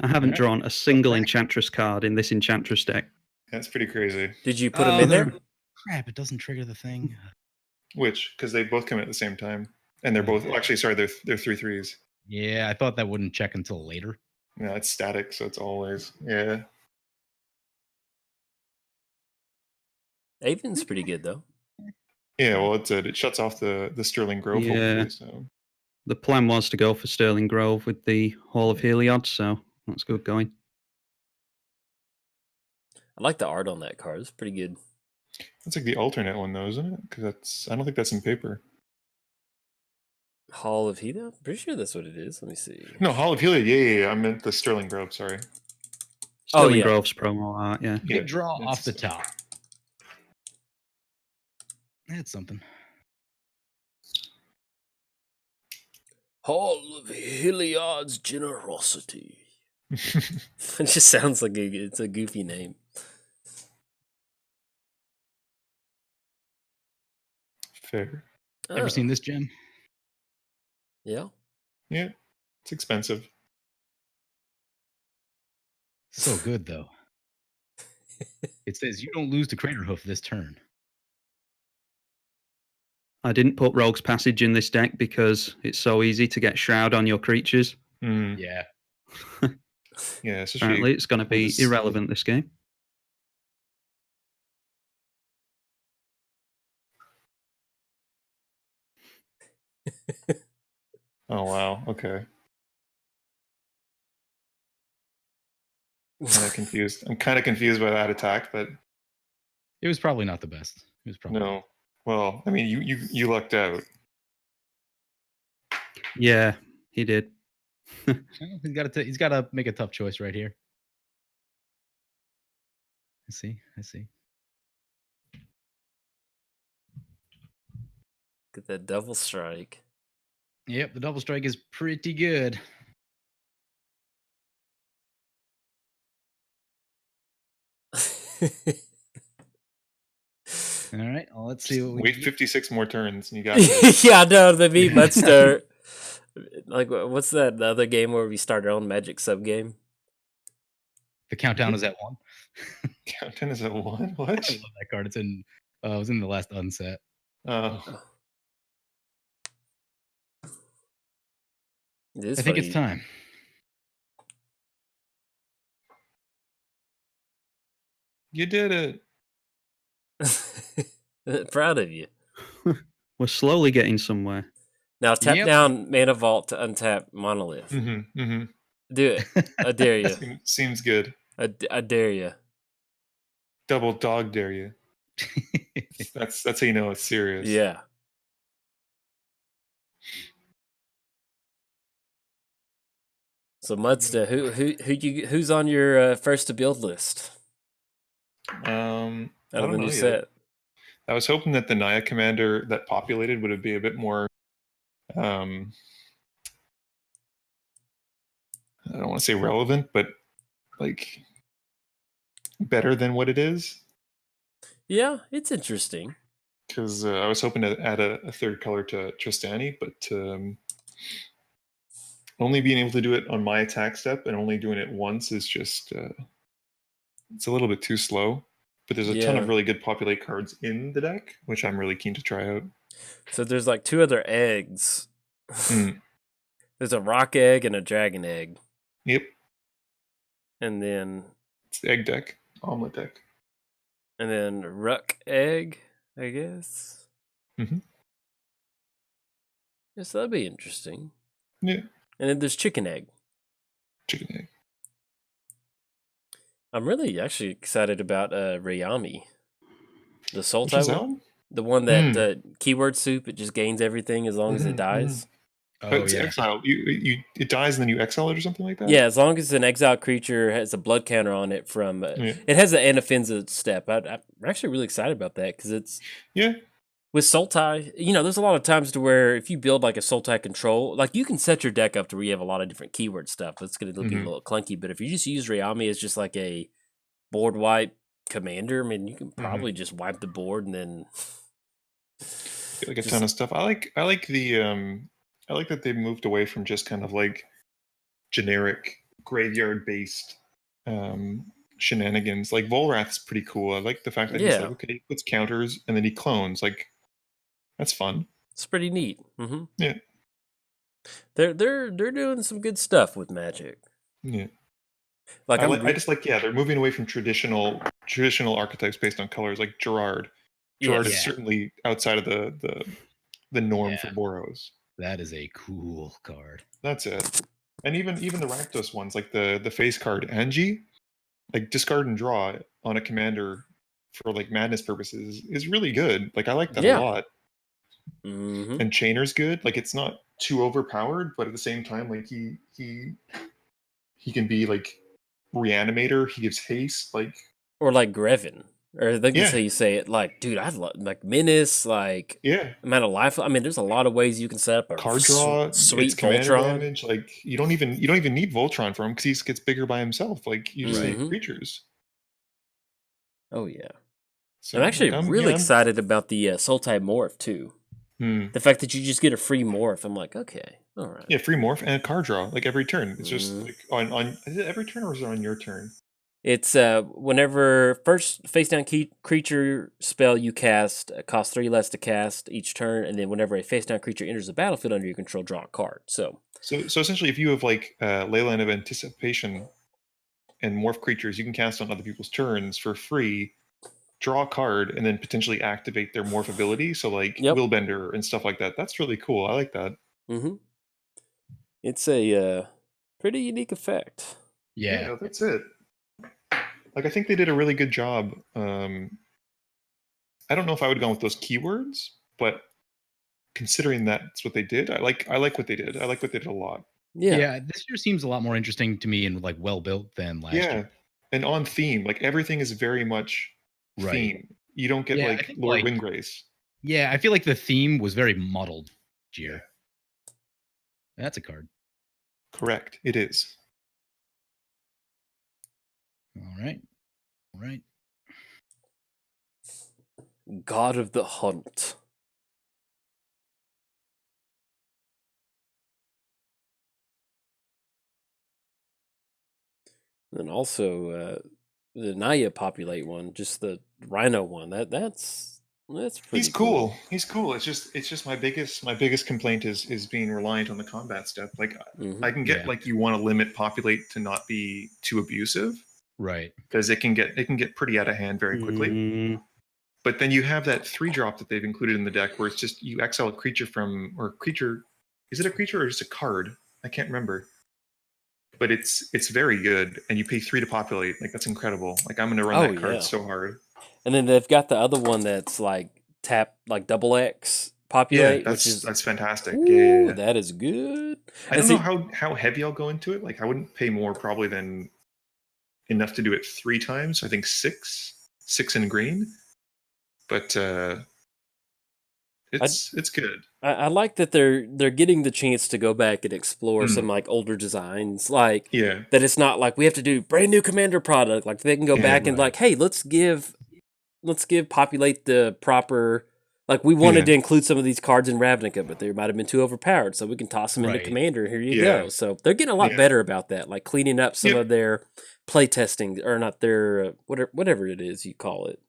I haven't Alright. drawn a single Enchantress card in this Enchantress deck. That's pretty crazy. Did you put them in there? Crap, it doesn't trigger the thing. Which? Because they both come at the same time, and they're both actually sorry. They're 3/3s. Yeah, I thought that wouldn't check until later. Yeah, it's static, so it's always yeah. Avon's pretty good though. Yeah, well, it shuts off the Sterling Grove. Yeah. Hopefully, so The plan was to go for Sterling Grove with the Hall of Heliod, so that's good going. I like the art on that card. It's pretty good. that's like the alternate one, though, isn't it? Because I don't think that's in paper. Hall of Heliod? I'm pretty sure that's what it is. Let me see. No, Hall of Heliod. Yeah. I meant the Sterling Grove. Sorry. Sterling yeah. Grove's promo art, yeah. Big draw it's- off the top. That's something. Hall of Heliod's generosity. It just sounds like it's a goofy name. Fair. Ever seen this gem? Yeah. Yeah, it's expensive. So good though. It says you don't lose to Crater Hoof this turn. I didn't put Rogue's Passage in this deck because it's so easy to get Shroud on your creatures. Mm. Yeah. Yeah, especially Apparently, it's going to be this- irrelevant this game. Oh wow. Okay. Kind of confused. I'm kind of confused by that attack, but It was probably not the best. It was probably no. Well, I mean, you lucked out. Yeah, he did. He's got to make a tough choice right here. I see. Get that double strike. Yep, the double strike is pretty good. All right, well, let's see what we Wait can 56 more turns, and you got this. Yeah, no, they beat Muddstah. Like, what's that other game where we start our own Magic sub game? The countdown is at 1. Countdown is at 1. I What? love that card. It's in. It was in the last unset. Oh, It is I think funny. it's time. you did it. Proud of you. We're slowly getting somewhere. Now tap Yep. down Mana Vault to untap Monolith. Mm-hmm, mm-hmm. Do it. I dare you. Seems good. I dare you. Double dog dare you. That's how you know it's serious. Yeah. So Muddstah, who's on your first to build list I out of don't the know new yet. set? I was hoping that the Naya commander that populated would be a bit more. I don't want to say relevant, but like better than what it is. Yeah, it's interesting. Because I was hoping to add a third color to Tristani, but only being able to do it on my attack step and only doing it once is just it's a little bit too slow. But there's a ton of Yeah. really good populate cards in the deck, which I'm really keen to try out. So there's like 2 other eggs. Mm. There's a rock egg and a dragon egg. Yep, And then it's the egg deck, omelet deck. ruck egg, I guess. Mm-hmm. Yes, that'd be interesting. Yeah, And then there's chicken egg. chicken egg. I'm really actually excited about Rayami. The Soul Which type is that one. one? The one that keyword soup, it just gains everything as long as it Mhm, dies. But Oh it's yeah. exile. It dies and then you exile it or something like that. Yeah, as long as an exiled creature has a blood counter on it from... Yeah. It has an Anafinza step. I'm actually really excited about that because it's... Yeah. With Sultai, there's a lot of times to where if you build like a Sultai control, like you can set your deck up to where you have a lot of different keyword stuff. It's going to be a Mhm. little clunky, but if you just use Rayami as just like a board wipe commander, I mean, you can probably just wipe the board and then Like a just- ton of stuff. I like I like that they moved away from just kind of like generic graveyard based shenanigans. Like Volrath's pretty cool. I like the fact that he's Yeah. like, okay, he puts counters and then he clones. Like that's fun. it's pretty neat. Mm-hmm. Yeah. They're doing some good stuff with Magic. Yeah. Like I just like they're moving away from traditional archetypes based on colors, like Gerard. Gerard Yes. is certainly outside of the norm for Boros. That is a cool card. That's it. And even the Rakdos ones, like the face card Angie, like discard and draw on a commander for like madness purposes is really good. Like I like that Yeah. a lot. Mm-hmm. And Chainer's good. Like it's not too overpowered, but at the same time, like he can be like reanimator. He gives haste. Like Or like Grevin. Or I think that's how Yeah. you say it. Like, dude, I love like Menace, like yeah, amount of life. I mean, there's a lot of ways you can set up a card draw. sweet It's commander Voltron. damage. Like you don't even need Voltron for him because he gets bigger by himself. Like you just Right. need creatures. Oh yeah. So I'm actually like, really excited about the Soul type morph too. Hmm. The fact that you just get a free morph, I'm like, okay, all right. Yeah, free morph and a card draw like every turn. It's just Mhm. like on is it every turn or is it on your turn? It's whenever first face down creature spell you cast costs 3 less to cast each turn, and then whenever a face down creature enters the battlefield under your control, draw a card. So essentially, if you have like Leyline of Anticipation and morph creatures, you can cast on other people's turns for free, draw a card, and then potentially activate their morph ability. So like Yep. Willbender and stuff like that. That's really cool. I like that. It's a pretty unique effect. Yeah. That's it. Like I think they did a really good job. I don't know if I would go with those keywords, but considering that's what they did, I like what they did. I like what they did a lot. Yeah. This year seems a lot more interesting to me and like well built than last year. And on theme. Like everything is very much theme. You don't get Yeah, I like think, Lord like- Windgrace. Yeah, I feel like the theme was very muddled this year. That's a card. Correct. It is. All right. God of the Hunt. And also the Naya populate one, just the Rhino one. That's pretty He's cool. He's cool. It's just my biggest complaint is being reliant on the combat step. Like I can get like you want to limit populate to not be too abusive. Right. Because it can get pretty out of hand very quickly. But then you have that 3-drop that they've included in the deck where it's just you exile a creature is it a creature or just a card? I can't remember. But it's very good and you pay 3 to populate. Like that's incredible. Like I'm gonna run that card so hard. And then they've got the other one that's like tap, like double X Yeah, populate, which is that's fantastic. ooh, Yeah. that is good. I And don't know see, how heavy I'll go into it. Like I wouldn't pay more probably than enough to do it 3 times. I think six in green, but it's good. I like that they're getting the chance to go back and explore some Mm. like older designs, like Yeah, that. It's not like we have to do brand new commander product. Like they can go Yeah, back and right. like, hey, let's give populate the proper. Like we wanted Yeah. to include some of these cards in Ravnica, but they might have been too overpowered, so we can toss them into Right. commander. Here you Yeah. go. So they're getting a lot Yeah. better about that, like cleaning up some Yep. of their play testing, or not their whatever it is you call it.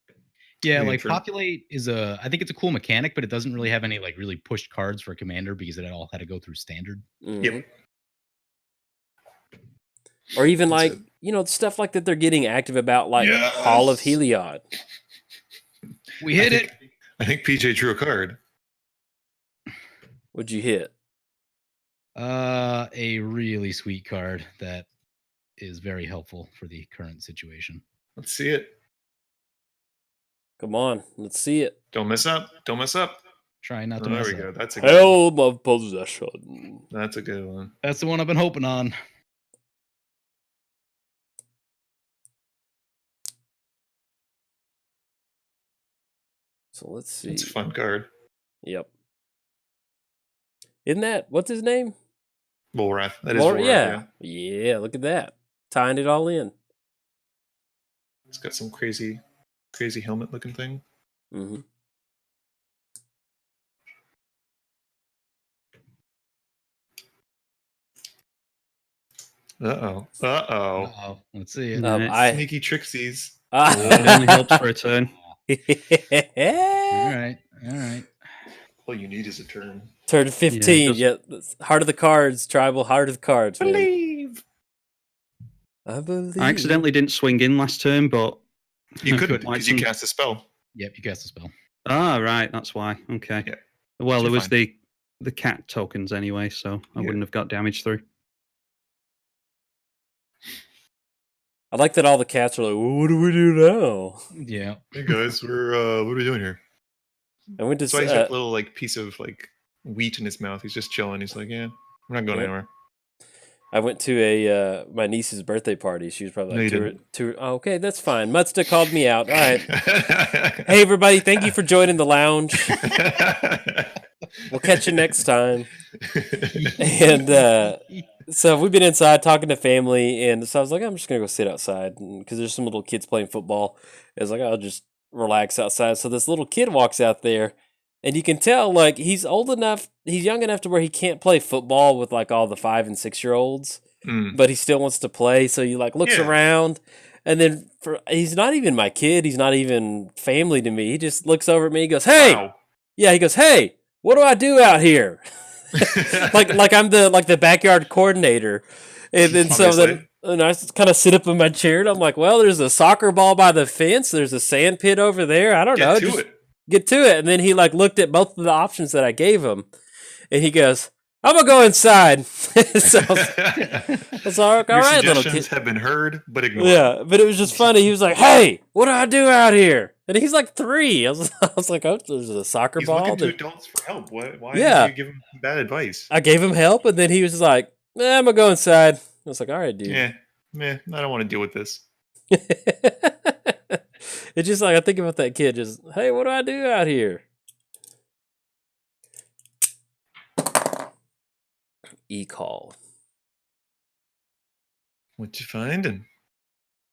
Yeah, Yeah, like true. populate is I think it's a cool mechanic, but it doesn't really have any like really pushed cards for commander because it all had to go through standard. Mhm. Yep. Or even That's like it. stuff like that they're getting active about, like Hall of Yes! Heliod. We hit it. I think PJ drew a card. What'd you hit? A really sweet card that is very helpful for the current situation. Let's see it. Come on, let's see it. Don't mess up. Don't mess up. Try not Oh, to there mess we up. go. That's a good one. Helm of Possession. That's a good one. That's the one I've been hoping on. So let's see. It's a fun card. Yep. Isn't that what's his name? Volrath. That is Lord, Volrath, yeah. Yeah, look at that. Tying it all in. It's got some crazy helmet looking thing. Mm-hmm. Uh-oh. Uh-oh. Let's see it. Nice. Sneaky trixies. It only helps for a turn. All right. All right. All you need is a turn. Turn 15. Yeah, Yeah, heart of the cards, tribal heart of the cards. Man. Believe. I believe. I accidentally didn't swing in last turn, but You couldn't Like because you some- cast a spell. Yep, you cast a spell. Ah, right, that's why. Okay. Yeah. Well, You're there was fine. the cat tokens anyway, so I Yeah. wouldn't have got damage through. I like that all the cats are like, well, what do we do now? Yeah. Hey guys, we're what are we doing here? I went to So he's got a little like piece of like wheat in his mouth. He's just chilling. He's like, yeah, we're not going Yep. anywhere. I went to a my niece's birthday party. She was probably No, like you two. Oh, okay, that's fine. Muddstah called me out. All right. Hey everybody, thank you for joining the lounge. We'll catch you next time. And so we've been inside talking to family, and so I was like, I'm just gonna go sit outside because there's some little kids playing football. I was like, I'll just relax outside. So this little kid walks out there, and you can tell like he's old enough, he's young enough to where he can't play football with like all the 5 and 6 year olds, Mm. but he still wants to play. So he like looks Yeah. around, and then he's not even my kid. He's not even family to me. He just looks over at me. He goes, "Hey, Wow. yeah." He goes, "Hey, what do I do out here?" like I'm the backyard coordinator, and then so then and I kind of sit up in my chair and I'm like, well, there's a soccer ball by the fence, there's a sand pit over there. I don't know, Get to just it. get to it. And then he like looked at both of the options that I gave him, and he goes, "I'm gonna go inside." So I was like, all Your right, little suggestions kid. have been heard, but ignored. Yeah, but it was just funny. He was like, "Hey, what do I do out here?" And he's like 3. I was like, "Oh, there's a soccer He's ball." looking to that- adults for help. Why Yeah. did you give him bad advice? I gave him help, and then he was just like, I'm gonna go inside. I was like, all right, dude. Yeah, I don't want to deal with this. It's just like I think about that kid. Just, hey, what do I do out here? E-call. What you finding?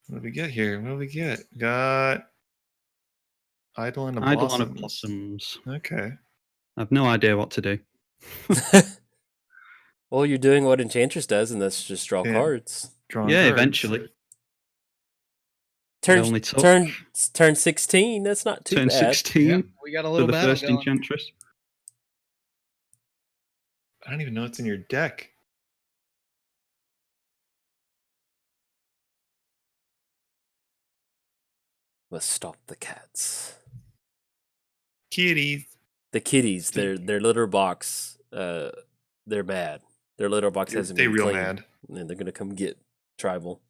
What do we get here? What do we get? Got Eidolon of Eidolon of Blossoms. Blossoms. Okay. I've no idea what to do. Well, you're doing what Enchantress does, and that's just draw Yeah. cards. Drawing Yeah, cards. eventually. Turn only took- turn 16. That's not too Turn bad. 16 Yep, we got a for little the battle first going. Enchantress. I don't even know what's in your deck. Let's stop the cats. Kitties. The kitties. Their litter box. They're mad. Their litter box hasn't They been real cleaned, mad. and they're gonna come get Tribal.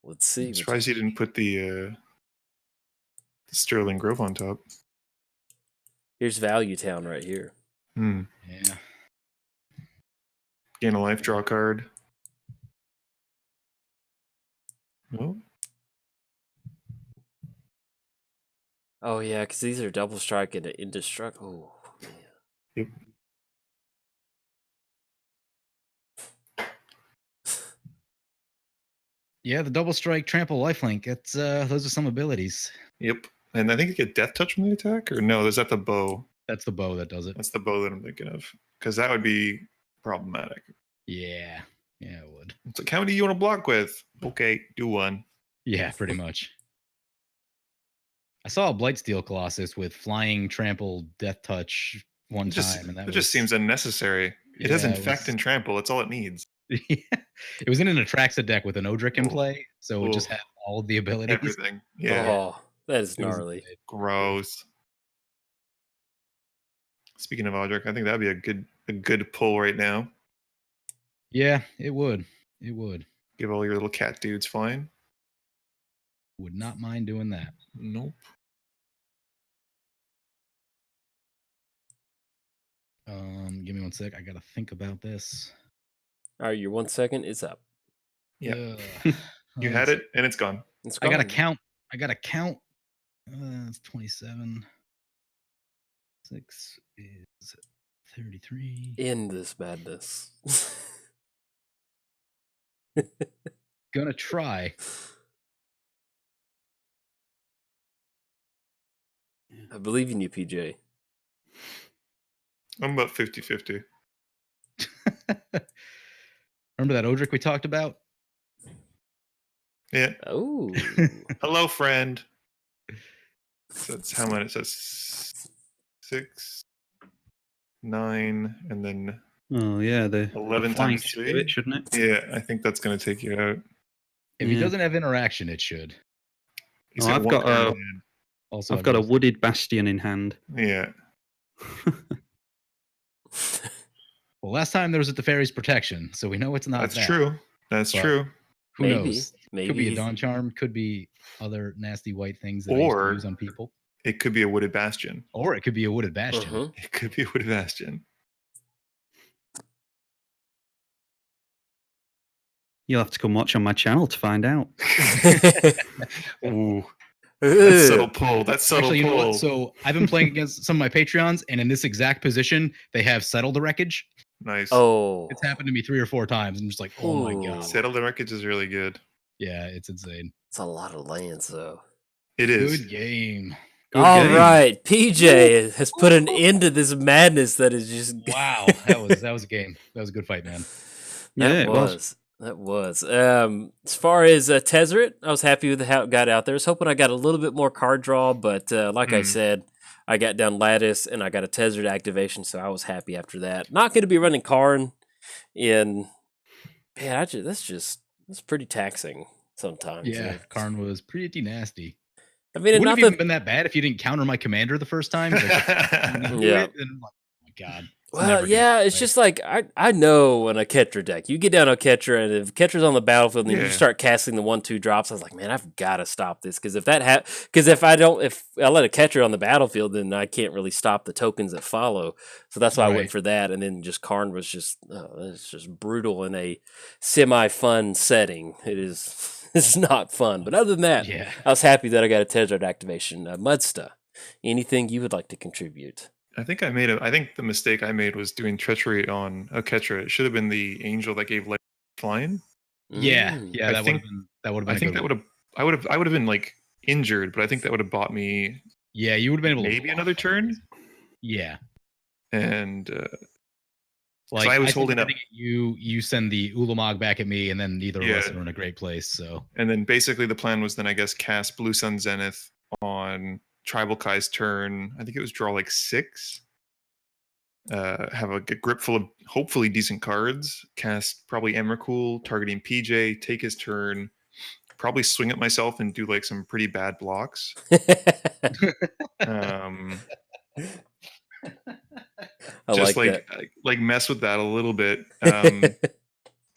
Let's see. I'm surprised he didn't put the Sterling Grove on top. Here's Value Town right here. Hmm. Yeah. Gain a life, draw a card. Well, Oh yeah, because these are double strike and indestruct. Oh man. yep. Yeah, the double strike, trample, lifelink. It's those are some abilities. Yep. And I think you get death touch from the attack, or no? Is that the bow? That's the bow that does it. That's the bow that I'm thinking of, because that would be problematic. Yeah. Yeah, it would. It's like, how many do you want to block with? Okay, do one. Yeah, pretty much. I saw a Blightsteel Colossus with flying, trample, death touch one time, and that just seems unnecessary. It has Yeah, infect and trample. That's all it needs. It was in an Atraxa deck with an Odric in play, so it just had all of the abilities. Everything. Yeah. Oh, that is It was gnarly. insane. Gross. Speaking of Odric, I think that'd be a good pull right now. Yeah, it would. It would. Give all your little cat dudes flying. Would not mind doing that. Nope. Give me one sec. I gotta think about this. All right, your 1 second is up. Yeah. Ugh. You had it and it's gone. It's I gotta gone. count. I gotta count. It's 27. 6 is 33. In this madness. Gonna try. I believe in you, PJ. I'm about 50-50. Remember that Odric we talked about? Yeah. Oh. Hello, friend. So that's how many? It says 6, 9, and then Oh yeah, the 11 flying times should 3. do it, shouldn't it? Yeah, I think that's going to take you out. If he Yeah. doesn't have interaction, it should. He's Oh, I've one got card a- in hand. Also, I've got a wooded bastion in hand. Yeah. Well, last time there was a Teferi's protection, so we know it's not That's that. true. That's But true. Who Maybe. knows? Maybe. Could be a he's- Dawn Charm. Could be other nasty white things that I used Or- to use on people. It could be a wooded bastion. Or it could be a Wooded Bastion. Mhm. It could be a wooded bastion. You'll have to come watch on my channel to find out. Ooh. That's subtle Ugh. pull. That's subtle Actually, you know pull. what? So I've been playing against some of my Patreons, and in this exact position, they have Settle the Wreckage. Nice. Oh. It's happened to me 3 or 4 times. I'm just like, oh my Ooh. god. Settle the Wreckage is really good. Yeah, it's insane. It's a lot of lands, though. It is. Good game. Good All game. right, PJ has put an end to this madness that is just. Wow, that was a game. That was a good fight, man. Yeah, That it was. That was. As far as Tezzeret, I was happy with how it got out there. I was hoping I got a little bit more card draw, but like I Mm. said, I got down Lattice and I got a Tezzeret activation, so I was happy after that. Not going to be running Karn in. Man, that's pretty taxing sometimes. Yeah, Karn was pretty nasty. I mean, It and wouldn't not have even that. been that bad if you didn't counter my commander the first time. Like, Yeah. yeah. And I'm like, oh my god. It's Well, never gonna yeah, it's play. just like I know an Oketra deck. You get down Oketra, and if Oketra's on the battlefield, and then you Yeah. start casting the 1/2 drops. I was like, man, I've got to stop this because if if I let Oketra on the battlefield, then I can't really stop the tokens that follow. So that's why I went Right. for that, and then just Karn was just it's just brutal in a semi-fun setting. It is it's not fun, but other than that, Yeah. I was happy that I got a Tezzeret activation. Muddstah, anything you would like to contribute? I think the mistake I made was doing treachery on Oketra. It should have been the angel that gave life flying. Yeah. Mm. Yeah, I that would think- have been that would have been I a think good that one. I would have been like injured, but I think that would have bought me Yeah, you would have been able to maybe block another that. turn. Yeah. And Like I was think holding up. getting at you send the Ulamog back at me, and then neither of us Yeah. are in a great place. So And then basically the plan was then I guess cast Blue Sun Zenith on Tribal Kai's turn. I think it was draw like 6. Have a grip full of hopefully decent cards. Cast probably Emrakul targeting PJ. Take his turn. Probably swing at myself and do like some pretty bad blocks. Um, I just like like that. like mess with that a little bit.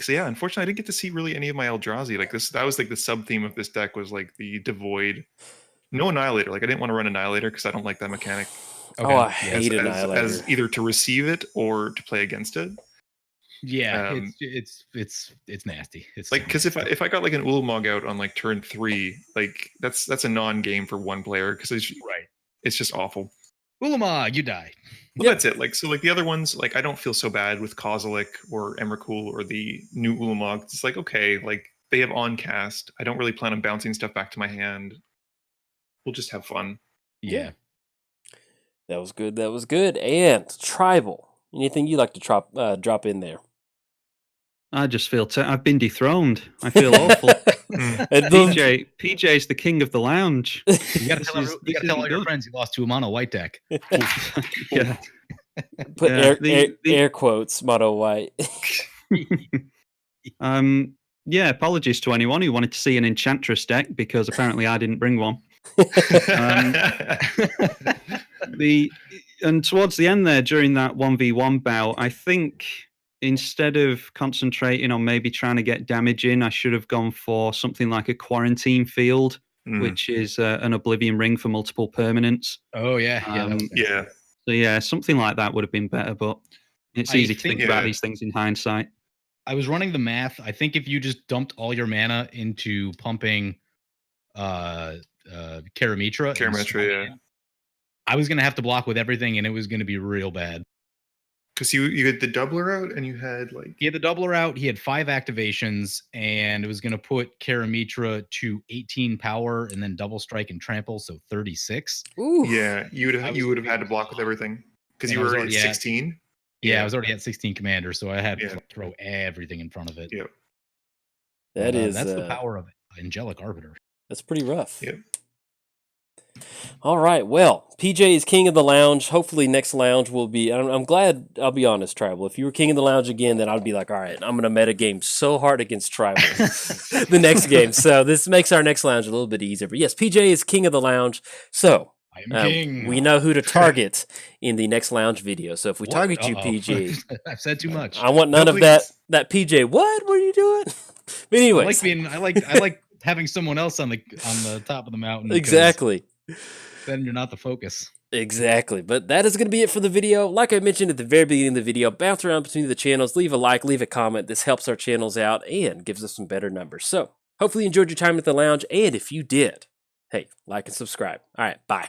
So yeah, unfortunately, I didn't get to see really any of my Eldrazi. Like this, that was like the sub theme of this deck was like the devoid, no Annihilator. Like I didn't want to run Annihilator because I don't like that mechanic. Oh, I Yeah. hate Annihilator. As either to receive it or to play against it. Yeah, it's nasty. It's like because if I got like an Ulamog out on like turn 3, like that's a non-game for one player because it's just awful. Ulamog, you die. Well, that's it. Like so, like the other ones, like I don't feel so bad with Kozilek or Emrakul or the new Ulamog. It's like okay, like they have on cast. I don't really plan on bouncing stuff back to my hand. We'll just have fun. Yeah. That was good. That was good. And Tribal. Anything you'd like to drop in there? I just feel I've been dethroned. I feel awful. PJ's the king of the lounge. You gotta tell all your friends you lost to a mono white deck. Yeah. Put air quotes, mono white. Yeah, apologies to anyone who wanted to see an Enchantress deck because apparently I didn't bring one. And towards the end there, during that 1v1 bout, I think instead of concentrating on maybe trying to get damage in, I should have gone for something like a Quarantine Field, which is an Oblivion Ring for multiple permanents. Oh, yeah. Yeah. So, yeah, something like that would have been better, but it's easy to think about these things in hindsight. I was running the math. I think if you just dumped all your mana into pumping Karametra, yeah. I was going to have to block with everything, and it was going to be real bad. Because you had the doubler out, and you had like... He had the doubler out, he had 5 activations, and it was going to put Karametra to 18 power, and then double strike and trample, so 36. Ooh. Yeah, you would have had to block with everything. Because you were already at 16? Yeah, I was already at 16 commander, so I had to throw everything in front of it. Yep. That's the power of Angelic Arbiter. That's pretty rough. Yep. All right. Well, PJ is king of the lounge. Hopefully next lounge will be... I'm glad, I'll be honest, Tribal. If you were king of the lounge again, then I'd be like, all right, I'm going to meta game so hard against Tribal the next game. So this makes our next lounge a little bit easier. But yes, PJ is king of the lounge. So I am king. We know who to target in the next lounge video. So if we target you, PJ... I've said too much. I want none of that PJ. What are you doing? But anyway, I like having someone else on the top of the mountain. Exactly. Then you're not the focus. Exactly. But that is going to be it for the video. Like I mentioned at the very beginning of the video, bounce around between the channels, leave a like, leave a comment. This helps our channels out and gives us some better numbers. So hopefully you enjoyed your time at the lounge. And if you did, hey, like and subscribe. All right, bye.